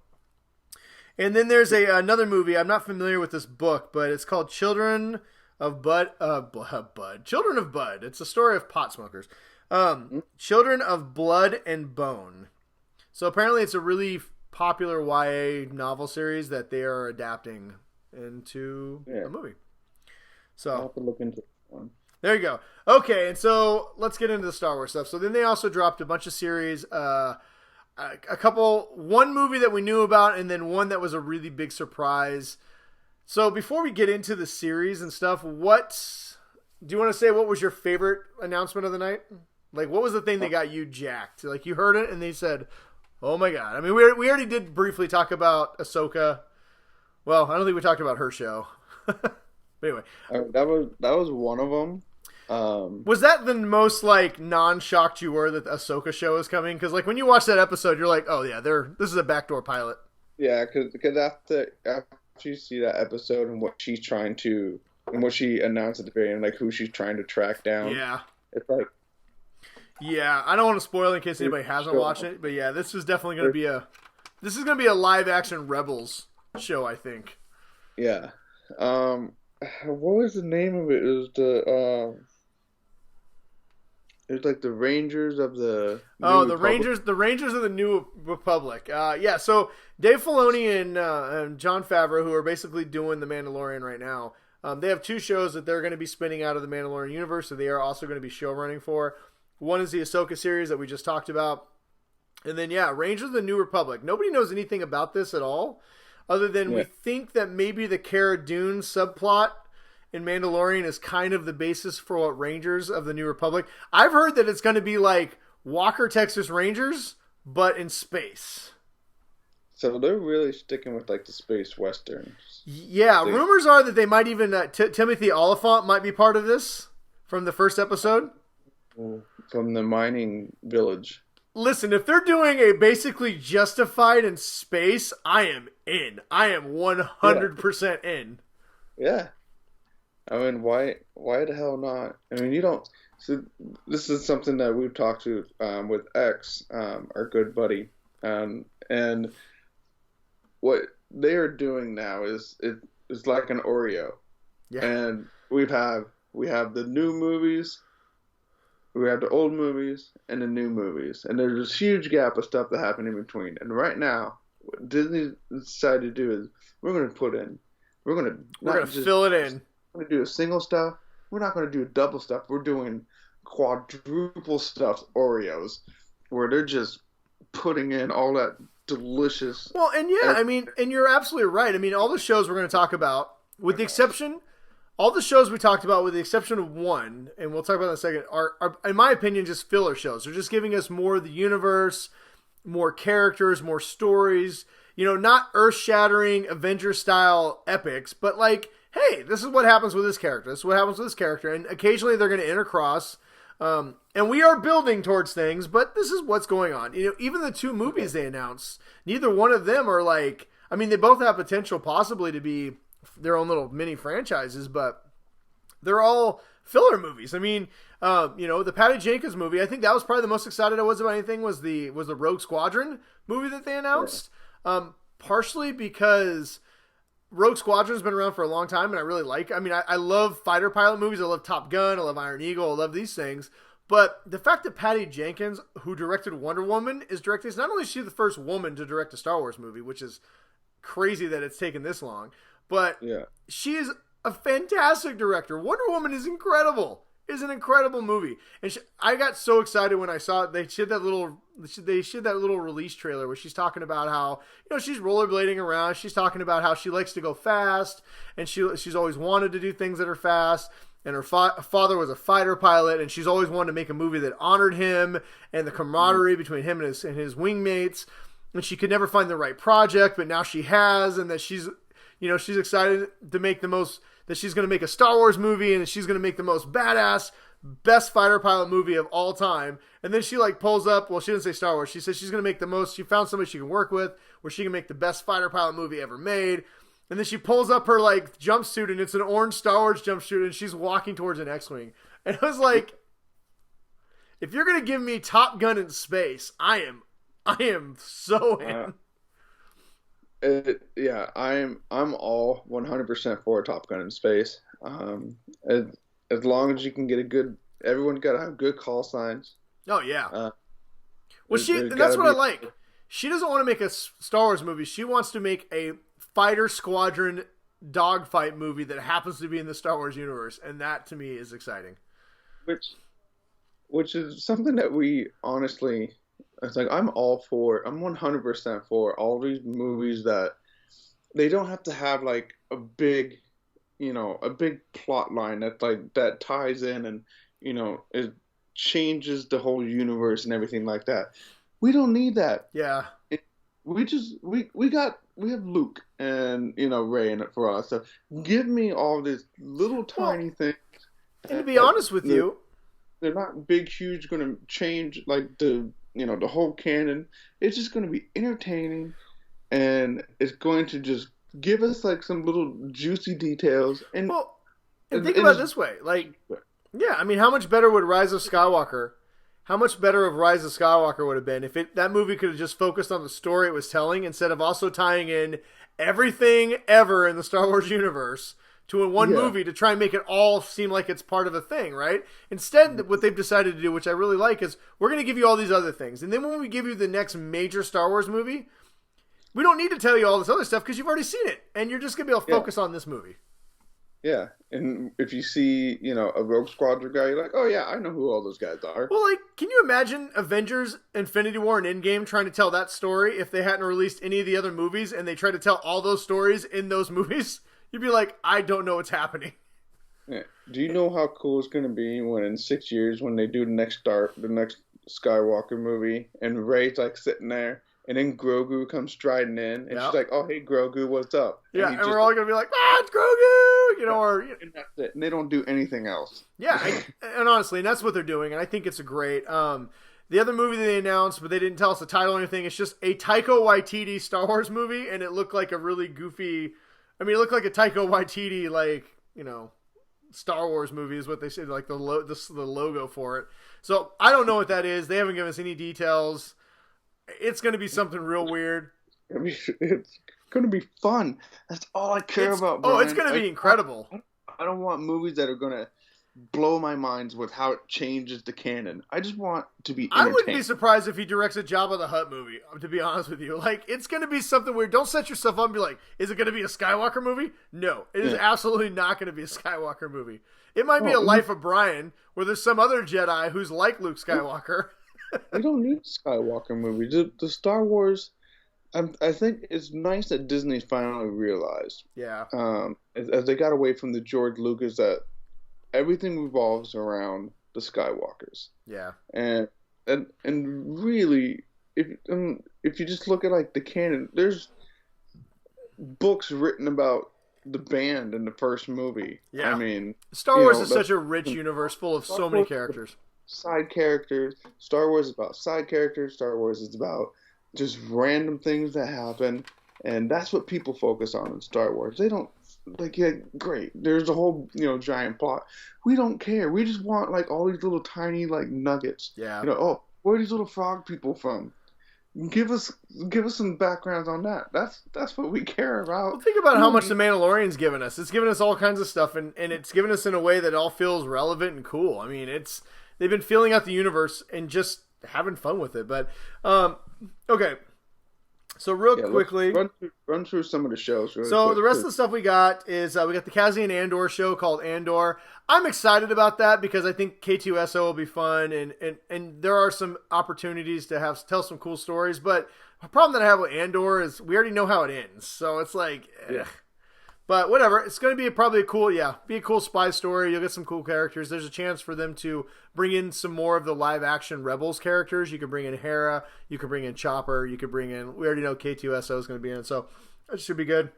And then there's another movie. I'm not familiar with this book, but it's called Children of Bud. Children of Bud. It's a story of pot smokers. Children of Blood and Bone. So apparently it's a really popular YA novel series that they are adapting into a movie. So I'll have to look into one. There you go. Okay, and so let's get into the Star Wars stuff. So then they also dropped a bunch of series, one movie that we knew about, and then one that was a really big surprise. So before we get into the series and stuff, do you want to say what was your favorite announcement of the night? Like, what was the thing that got you jacked? Like, you heard it and they said, oh my God. I mean, we already did briefly talk about Ahsoka. Well, I don't think we talked about her show. But anyway. That was one of them. Was that the most, like, non-shocked you were that the Ahsoka show is coming? Because, like, when you watch that episode, you're like, oh, yeah, this is a backdoor pilot. Yeah, because after you see that episode and what she announced at the very end, like, who she's trying to track down. Yeah. It's like. Yeah, I don't want to spoil in case anybody hasn't watched it, but yeah, this is definitely going to be a live-action Rebels show, I think. Yeah. what was the name of it? It was like the Rangers of the Oh, New Republic. The Rangers of the New Republic. Yeah, so Dave Filoni and Jon Favreau, who are basically doing The Mandalorian right now, they have two shows that they're going to be spinning out of the Mandalorian universe that they are also going to be show running for. One is the Ahsoka series that we just talked about. And then, yeah, Rangers of the New Republic. Nobody knows anything about this at all, other than we Yeah. think that maybe the Cara Dune subplot in Mandalorian is kind of the basis for what Rangers of the New Republic. I've heard that it's going to be like Walker, Texas Rangers, but in space. So they're really sticking with like the space westerns. Yeah, They, rumors are that they might even Timothy Oliphant might be part of this from the first episode. from the mining village. Listen, if they're doing a basically Justified in space, I am in. I am Yeah. 100% in. Yeah. I mean, why the hell not? I mean, you don't. So this is something that we've talked to with X, our good buddy, and what they are doing now is like an Oreo, Yeah. and we have the new movies, we have the old movies, and the new movies, and there's this huge gap of stuff that happened in between. And right now, what Disney decided to do is we're gonna We're not going to just fill it in. going to do a single stuff. We're not going to do double stuff. We're doing quadruple stuffed Oreos, where they're just putting in all that delicious. Well, and yeah, I mean, and you're absolutely right. I mean, all the shows we're going to talk about, with the exception, all the shows we talked about, with the exception of one, and we'll talk about that in a second, are in my opinion, just filler shows. They're just giving us more of the universe, more characters, more stories. You know, not earth-shattering Avenger-style epics, but like, hey, this is what happens with this character. This is what happens with this character, and occasionally they're going to intercross. And we are building towards things, but this is what's going on. You know, even the two movies they announced, neither one of them are like. I mean, they both have potential possibly to be their own little mini franchises, but they're all filler movies. I mean, the Patty Jenkins movie. I think that was probably the most excited I was about anything was the Rogue Squadron movie that they announced. Partially because Rogue Squadron's been around for a long time, and I really like. I mean, I love fighter pilot movies. I love Top Gun. I love Iron Eagle. I love these things. But the fact that Patty Jenkins, who directed Wonder Woman, is directing, not only is she the first woman to direct a Star Wars movie, which is crazy that it's taken this long, but Yeah. she is a fantastic director. Wonder Woman is incredible. Is an incredible movie, and I got so excited when I saw it. They showed that little release trailer where she's talking about how she's rollerblading around. She's talking about how she likes to go fast, and she's always wanted to do things that are fast. And her father was a fighter pilot, and she's always wanted to make a movie that honored him and the camaraderie between him and his wingmates. And she could never find the right project, but now she has, and that she's excited to make that she's going to make a Star Wars movie, and that she's going to make the most badass, best fighter pilot movie of all time. And then she pulls up, well, she didn't say Star Wars. She says she's going to make she found somebody she can work with where she can make the best fighter pilot movie ever made. And then she pulls up her jumpsuit, and it's an orange Star Wars jumpsuit, and she's walking towards an X-Wing. And I was like, if you're going to give me Top Gun in space, I am so in. I'm all 100% for Top Gun in space. As long as you can get everyone got to have good call signs. Oh yeah. Uh, Well, and that's what I like. She doesn't want to make a Star Wars movie. She wants to make a fighter squadron dogfight movie that happens to be in the Star Wars universe, and that to me is exciting. Which is something that we honestly, it's like I'm 100% for all these movies that they don't have to have like a big plot line that ties in and it changes the whole universe and everything like that. We don't need that. Yeah. We have Luke and Rey in it for us. So give me all these little tiny things. And to be honest with you, they're not big, huge, going to change the whole canon. It's just going to be entertaining, and it's going to just give us some little juicy details. And think about it this way, yeah, I mean, how much better would Rise of Skywalker? How much better of Rise of Skywalker would have been if that movie could have just focused on the story it was telling instead of also tying in everything ever in the Star Wars universe to in one movie to try and make it all seem like it's part of a thing, right? Instead, what they've decided to do, which I really like, is we're going to give you all these other things. And then when we give you the next major Star Wars movie, we don't need to tell you all this other stuff because you've already seen it. And you're just going to be able to focus on this movie. Yeah, and if you see, a Rogue Squadron guy, you're like, oh yeah, I know who all those guys are. Well, can you imagine Avengers, Infinity War, and Endgame trying to tell that story if they hadn't released any of the other movies and they tried to tell all those stories in those movies? You'd be like, I don't know what's happening. Yeah. Do you know how cool it's going to be when in 6 years when they do the next Skywalker movie and Rey's like sitting there? And then Grogu comes striding in, and she's like, "Oh, hey, Grogu, what's up?" Yeah, and we're all gonna be like, it's Grogu, or and that's it. And they don't do anything else. Yeah, and honestly, and that's what they're doing, and I think it's a great. The other movie they announced, but they didn't tell us the title or anything. It's just a Taika Waititi Star Wars movie, and it looked like a really goofy. I mean, it looked like a Taika Waititi, Star Wars movie is what they said, like the logo for it. So I don't know what that is. They haven't given us any details. It's going to be something real weird. I mean, it's going to be fun. That's all I care about, Brian. Oh, it's going to be incredible. I don't want movies that are going to blow my minds with how it changes the canon. I just want to be entertained. I wouldn't be surprised if he directs a Jabba the Hutt movie, to be honest with you. It's going to be something weird. Don't set yourself up and be like, is it going to be a Skywalker movie? No, it is absolutely not going to be a Skywalker movie. It might be a Life of Brian, where there's some other Jedi who's like Luke Skywalker. We don't need Skywalker movies. The Star Wars, I think it's nice that Disney finally realized. Yeah. As they got away from the George Lucas, that everything revolves around the Skywalkers. Yeah. And really, if you just look at the canon, there's books written about the band in the first movie. Yeah. I mean, Star Wars is such a rich universe full of so many characters. Side characters. Star Wars is about side characters. Star Wars is about just random things that happen, and that's what people focus on in Star Wars. They don't great. There's a whole giant plot. We don't care. We just want all these little tiny nuggets. Yeah. Where are these little frog people from? Give us some backgrounds on that. That's what we care about. Well, think about how much The Mandalorian's given us. It's given us all kinds of stuff, and it's given us in a way that all feels relevant and cool. I mean, they've been feeling out the universe and just having fun with it. But okay, so quickly, run through some of the shows. The rest of the stuff we got is we got the Cassian Andor show called Andor. I'm excited about that because I think K2SO will be fun, and there are some opportunities to tell some cool stories. But the problem that I have with Andor is we already know how it ends, so it's But whatever, it's going to be probably a cool spy story. You'll get some cool characters. There's a chance for them to bring in some more of the live action Rebels characters. You could bring in Hera, you could bring in Chopper, we already know K2SO is going to be in it, so that should be good.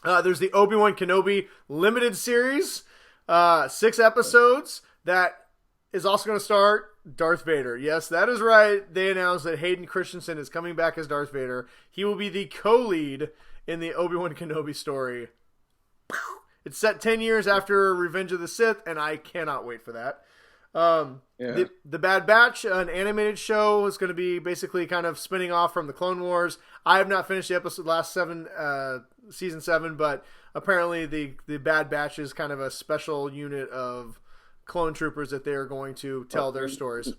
There's the Obi-Wan Kenobi limited series, 6 episodes, that is also going to start Darth Vader. Yes, that is right. They announced that Hayden Christensen is coming back as Darth Vader. He will be the co-lead in the Obi-Wan Kenobi story. It's set 10 years after Revenge of the Sith, and I cannot wait for that. The Bad Batch, an animated show, is going to be basically kind of spinning off from the Clone Wars. I have not finished the episode season 7, but apparently the Bad Batch is kind of a special unit of clone troopers that they are going to tell their stories.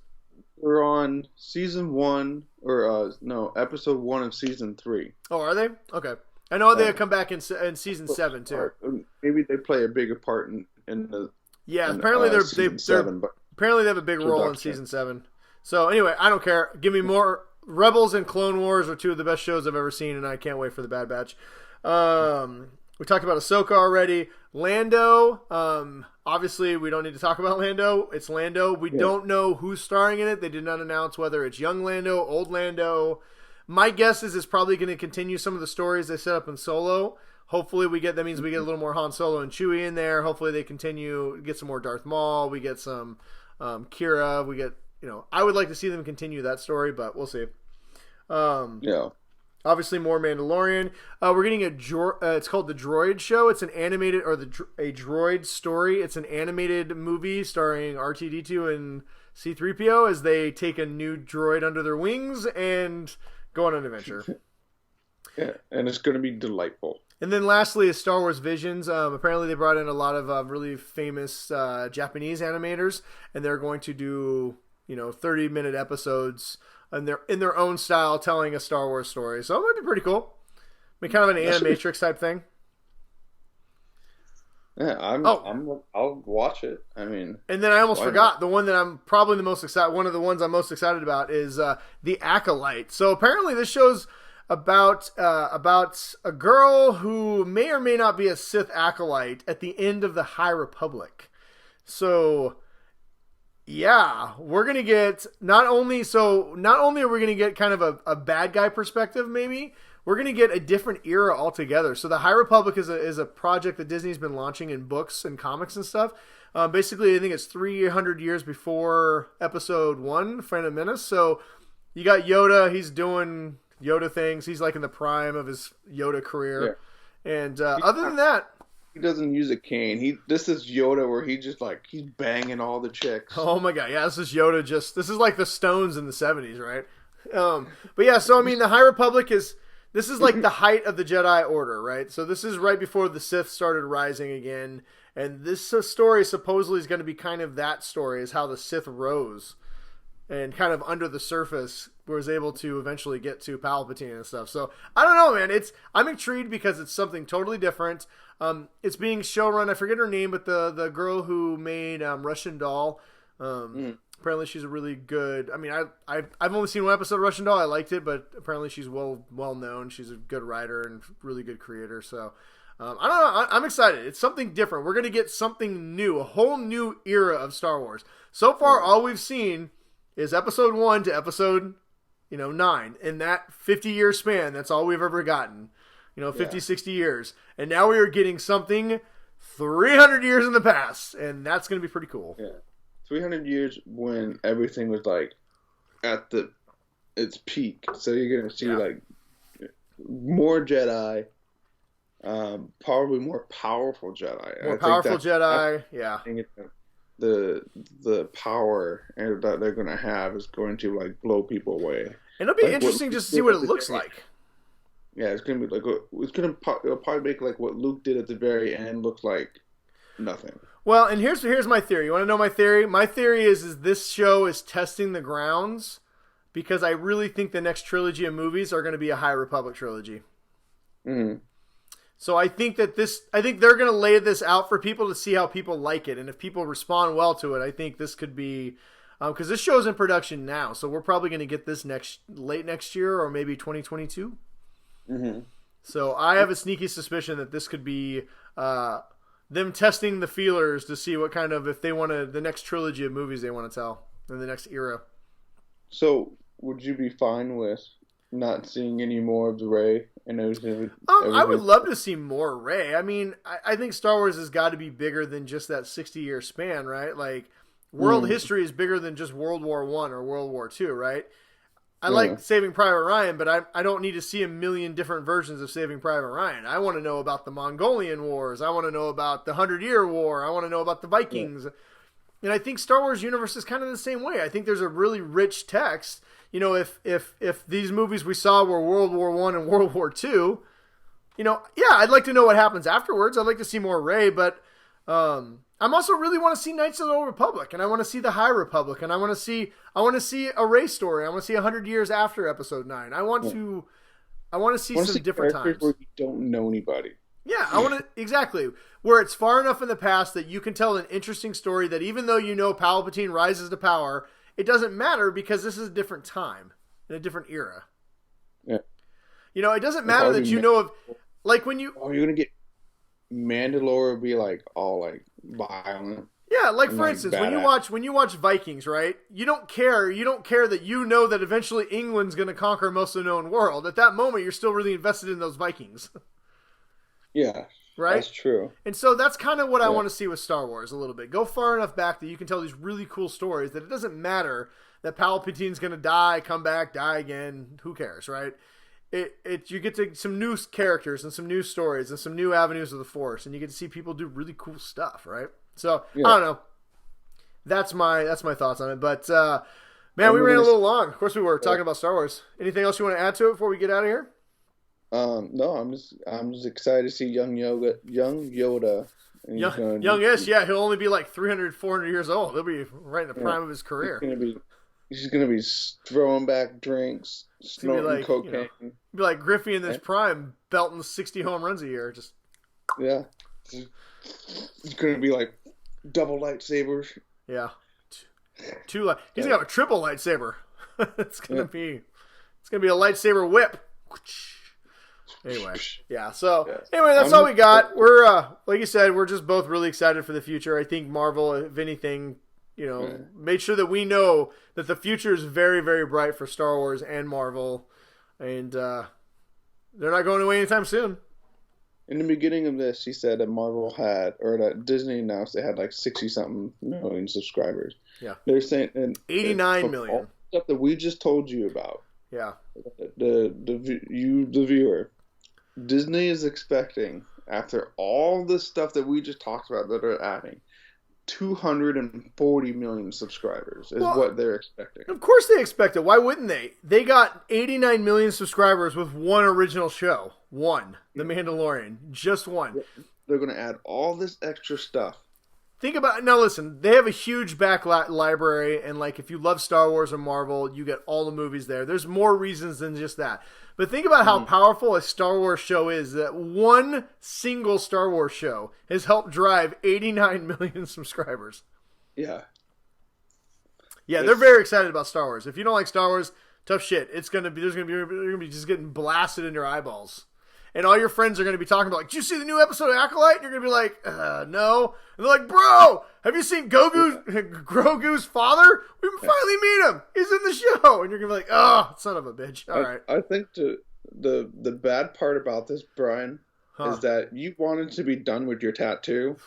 We're on season 1, episode 1 of season 3. Oh, are they? Okay. I know they come back in season 7 too. Maybe they play a bigger part in the. Yeah, apparently apparently they have a big role in season 7. So anyway, I don't care. Give me more. Rebels and Clone Wars are 2 of the best shows I've ever seen, and I can't wait for the Bad Batch. We talked about Ahsoka already. Lando. Obviously, we don't need to talk about Lando. It's Lando. We don't know who's starring in it. They did not announce whether it's young Lando, old Lando. My guess is it's probably going to continue some of the stories they set up in Solo. Hopefully that means we get a little more Han Solo and Chewie in there. Hopefully they get some more Darth Maul. We get some Kira. We get, I would like to see them continue that story, but we'll see. Obviously more Mandalorian. We're getting it's called The Droid Show. It's an animated, or a droid story. It's an animated movie starring R2-D2 and C-3PO as they take a new droid under their wings and go on an adventure. Yeah, and it's going to be delightful. And then lastly is Star Wars Visions. Apparently they brought in a lot of really famous Japanese animators, and they're going to do 30-minute episodes in their own style, telling a Star Wars story. So it might be pretty cool. I mean, kind of an Animatrix type thing. Yeah, I'll watch it. I mean, and then I almost forgot the one that I'm probably the most excited. One of the ones I'm most excited about is The Acolyte. So apparently this show's about a girl who may or may not be a Sith acolyte at the end of the High Republic. So yeah, we're gonna get not only are we gonna get kind of a bad guy perspective, maybe we're gonna get a different era altogether. So the High Republic is a project that Disney's been launching in books and comics and stuff. Basically, I think it's 300 years before Episode 1, Phantom Menace. So you got Yoda, he's doing Yoda things. He's like in the prime of his Yoda career. Yeah. And other than that, he doesn't use a cane. This is Yoda where he's banging all the chicks. Oh my god, yeah, this is Yoda. This is like the Stones in the 70s, right? But yeah, so I mean, the High Republic is like the height of the Jedi Order, right? So this is right before the Sith started rising again, and this story supposedly is going to be kind of that story, is how the Sith rose and kind of under the surface was able to eventually get to Palpatine and stuff. So I don't know, man. I'm intrigued because it's something totally different. It's being showrun. I forget her name, but the girl who made Russian Doll. Apparently she's a really good. I mean, I've only seen one episode of Russian Doll. I liked it, but apparently she's well known. She's a good writer and really good creator. So I don't know. I'm excited. It's something different. We're gonna get something new, a whole new era of Star Wars. So far, all we've seen is Episode 1 to Episode 9. In that 50-year span, that's all we've ever gotten. 50, 60 years. And now we are getting something 300 years in the past. And that's going to be pretty cool. Yeah. 300 years when everything was like at its peak. So you're going to see like more Jedi, probably more powerful Jedi. More powerful Jedi, yeah. The power that they're going to have is going to like blow people away. And it'll be interesting just to see what it looks like. Yeah, it's gonna be like it'll probably make like what Luke did at the very end look like nothing. Well, and here's my theory. You want to know my theory? My theory is this show is testing the grounds because I really think the next trilogy of movies are going to be a High Republic trilogy. Mm-hmm. So I think they're going to lay this out for people to see how people like it, and if people respond well to it, I think this could be. Because this show's in production now, so we're probably going to get this late next year or maybe 2022. Mm-hmm. So I have a sneaky suspicion that this could be them testing the feelers to see what kind of, if they want to, the next trilogy of movies they want to tell in the next era. So would you be fine with not seeing any more of the Rey and everything? I would love to see more Rey. I mean, I think Star Wars has got to be bigger than just that 60-year span, right? Like, world history is bigger than just World War I or World War II, right? I like Saving Private Ryan, but I don't need to see a million different versions of Saving Private Ryan. I want to know about the Mongolian Wars. I want to know about the 100-Year War. I want to know about the Vikings. Yeah. And I think Star Wars universe is kind of the same way. I think there's a really rich text. If these movies we saw were World War I and World War II, I'd like to know what happens afterwards. I'd like to see more Rey, but I'm also really want to see Knights of the Old Republic, and I want to see the High Republic, and I want to see a Rey story. I want to see 100 years after Episode 9. I want to see some different times where you don't know anybody. Yeah, I want to exactly where it's far enough in the past that you can tell an interesting story that even though Palpatine rises to power, it doesn't matter because this is a different time in a different era. Yeah, it doesn't matter that of like when you. Oh, you're gonna get Mandalore be like all like violent. Yeah, like for instance, when you watch Vikings, right? You don't care that that eventually England's going to conquer most of the known world. At that moment, you're still really invested in those Vikings. Yeah. Right? That's true. And so that's kind of what I want to see with Star Wars a little bit. Go far enough back that you can tell these really cool stories that it doesn't matter that Palpatine's going to die, come back, die again. Who cares, right? You get to some new characters and some new stories and some new avenues of the Force, and you get to see people do really cool stuff, right? So I don't know. That's my thoughts on it. But man, we ran a little long. Of course, we were talking about Star Wars. Anything else you want to add to it before we get out of here? No, I'm just excited to see young Yoda. And Young Ish, yeah, he'll only be like 300, 400 years old. He'll be right in the prime of his career. He's gonna be throwing back drinks, snorting cocaine. Be like Griffey in his prime, belting 60 home runs a year. Just He's gonna be like double lightsabers. Yeah, he's gonna have a triple lightsaber. It's gonna be a lightsaber whip. Anyway, yeah. So anyway, that's all we got. We're like you said, we're just both really excited for the future. I think Marvel, if anything, made sure that we know that the future is very, very bright for Star Wars and Marvel, and they're not going away anytime soon. In the beginning of this, he said that that Disney announced they had like 60-something million subscribers. Yeah, they're saying 89 million. All the stuff that we just told you about. Yeah, the viewer, Disney is expecting, after all the stuff that we just talked about that are adding, 240 million subscribers is what they're expecting. Of course they expect it. Why wouldn't they? They got 89 million subscribers with one original show. One. The Mandalorian. Just one. They're going to add all this extra stuff. Think about it. Now listen, they have a huge back library, and like if you love Star Wars or Marvel, you get all the movies there. There's more reasons than just that. But think about how powerful a Star Wars show is. That one single Star Wars show has helped drive 89 million subscribers. Yeah. Yeah, they're very excited about Star Wars. If you don't like Star Wars, tough shit. You're gonna be just getting blasted in your eyeballs. And all your friends are going to be talking about, like, did you see the new episode of Acolyte? And you're going to be like, no. And they're like, bro, have you seen Grogu's father? We can finally meet him. He's in the show. And you're going to be like, oh, son of a bitch. All right. I think the bad part about this, Brian, is that you wanted to be done with your tattoo.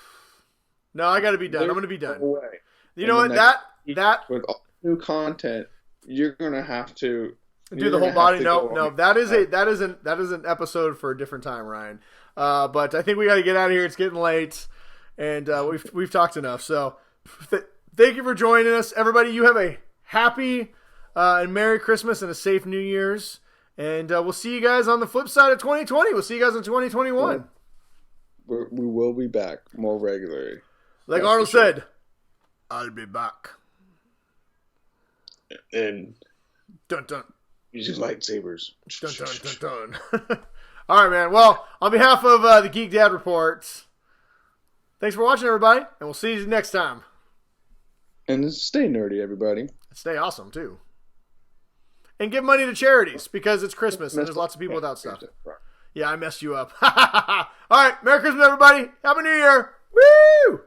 No, I got to be done. I'm going to be done. No way. You know what? That with all new content, you're going to have to do the whole body. No, that is an episode for a different time, Ryan. But I think we got to get out of here. It's getting late, and we've talked enough. So thank you for joining us, everybody. You have a happy and Merry Christmas and a safe New Year's, and we'll see you guys on the flip side of 2020. We'll see you guys in 2021. We will be back more regularly. Like Arnold said, I'll be back. And dun dun. Using lightsabers. Dun, dun, dun, dun. All right, man. Well, on behalf of the Geek Dad Report, thanks for watching, everybody, and we'll see you next time. And stay nerdy, everybody. Stay awesome, too. And give money to charities, because it's Christmas, and there's lots of people without stuff. Yeah, I messed you up. All right, Merry Christmas, everybody. Happy New Year. Woo!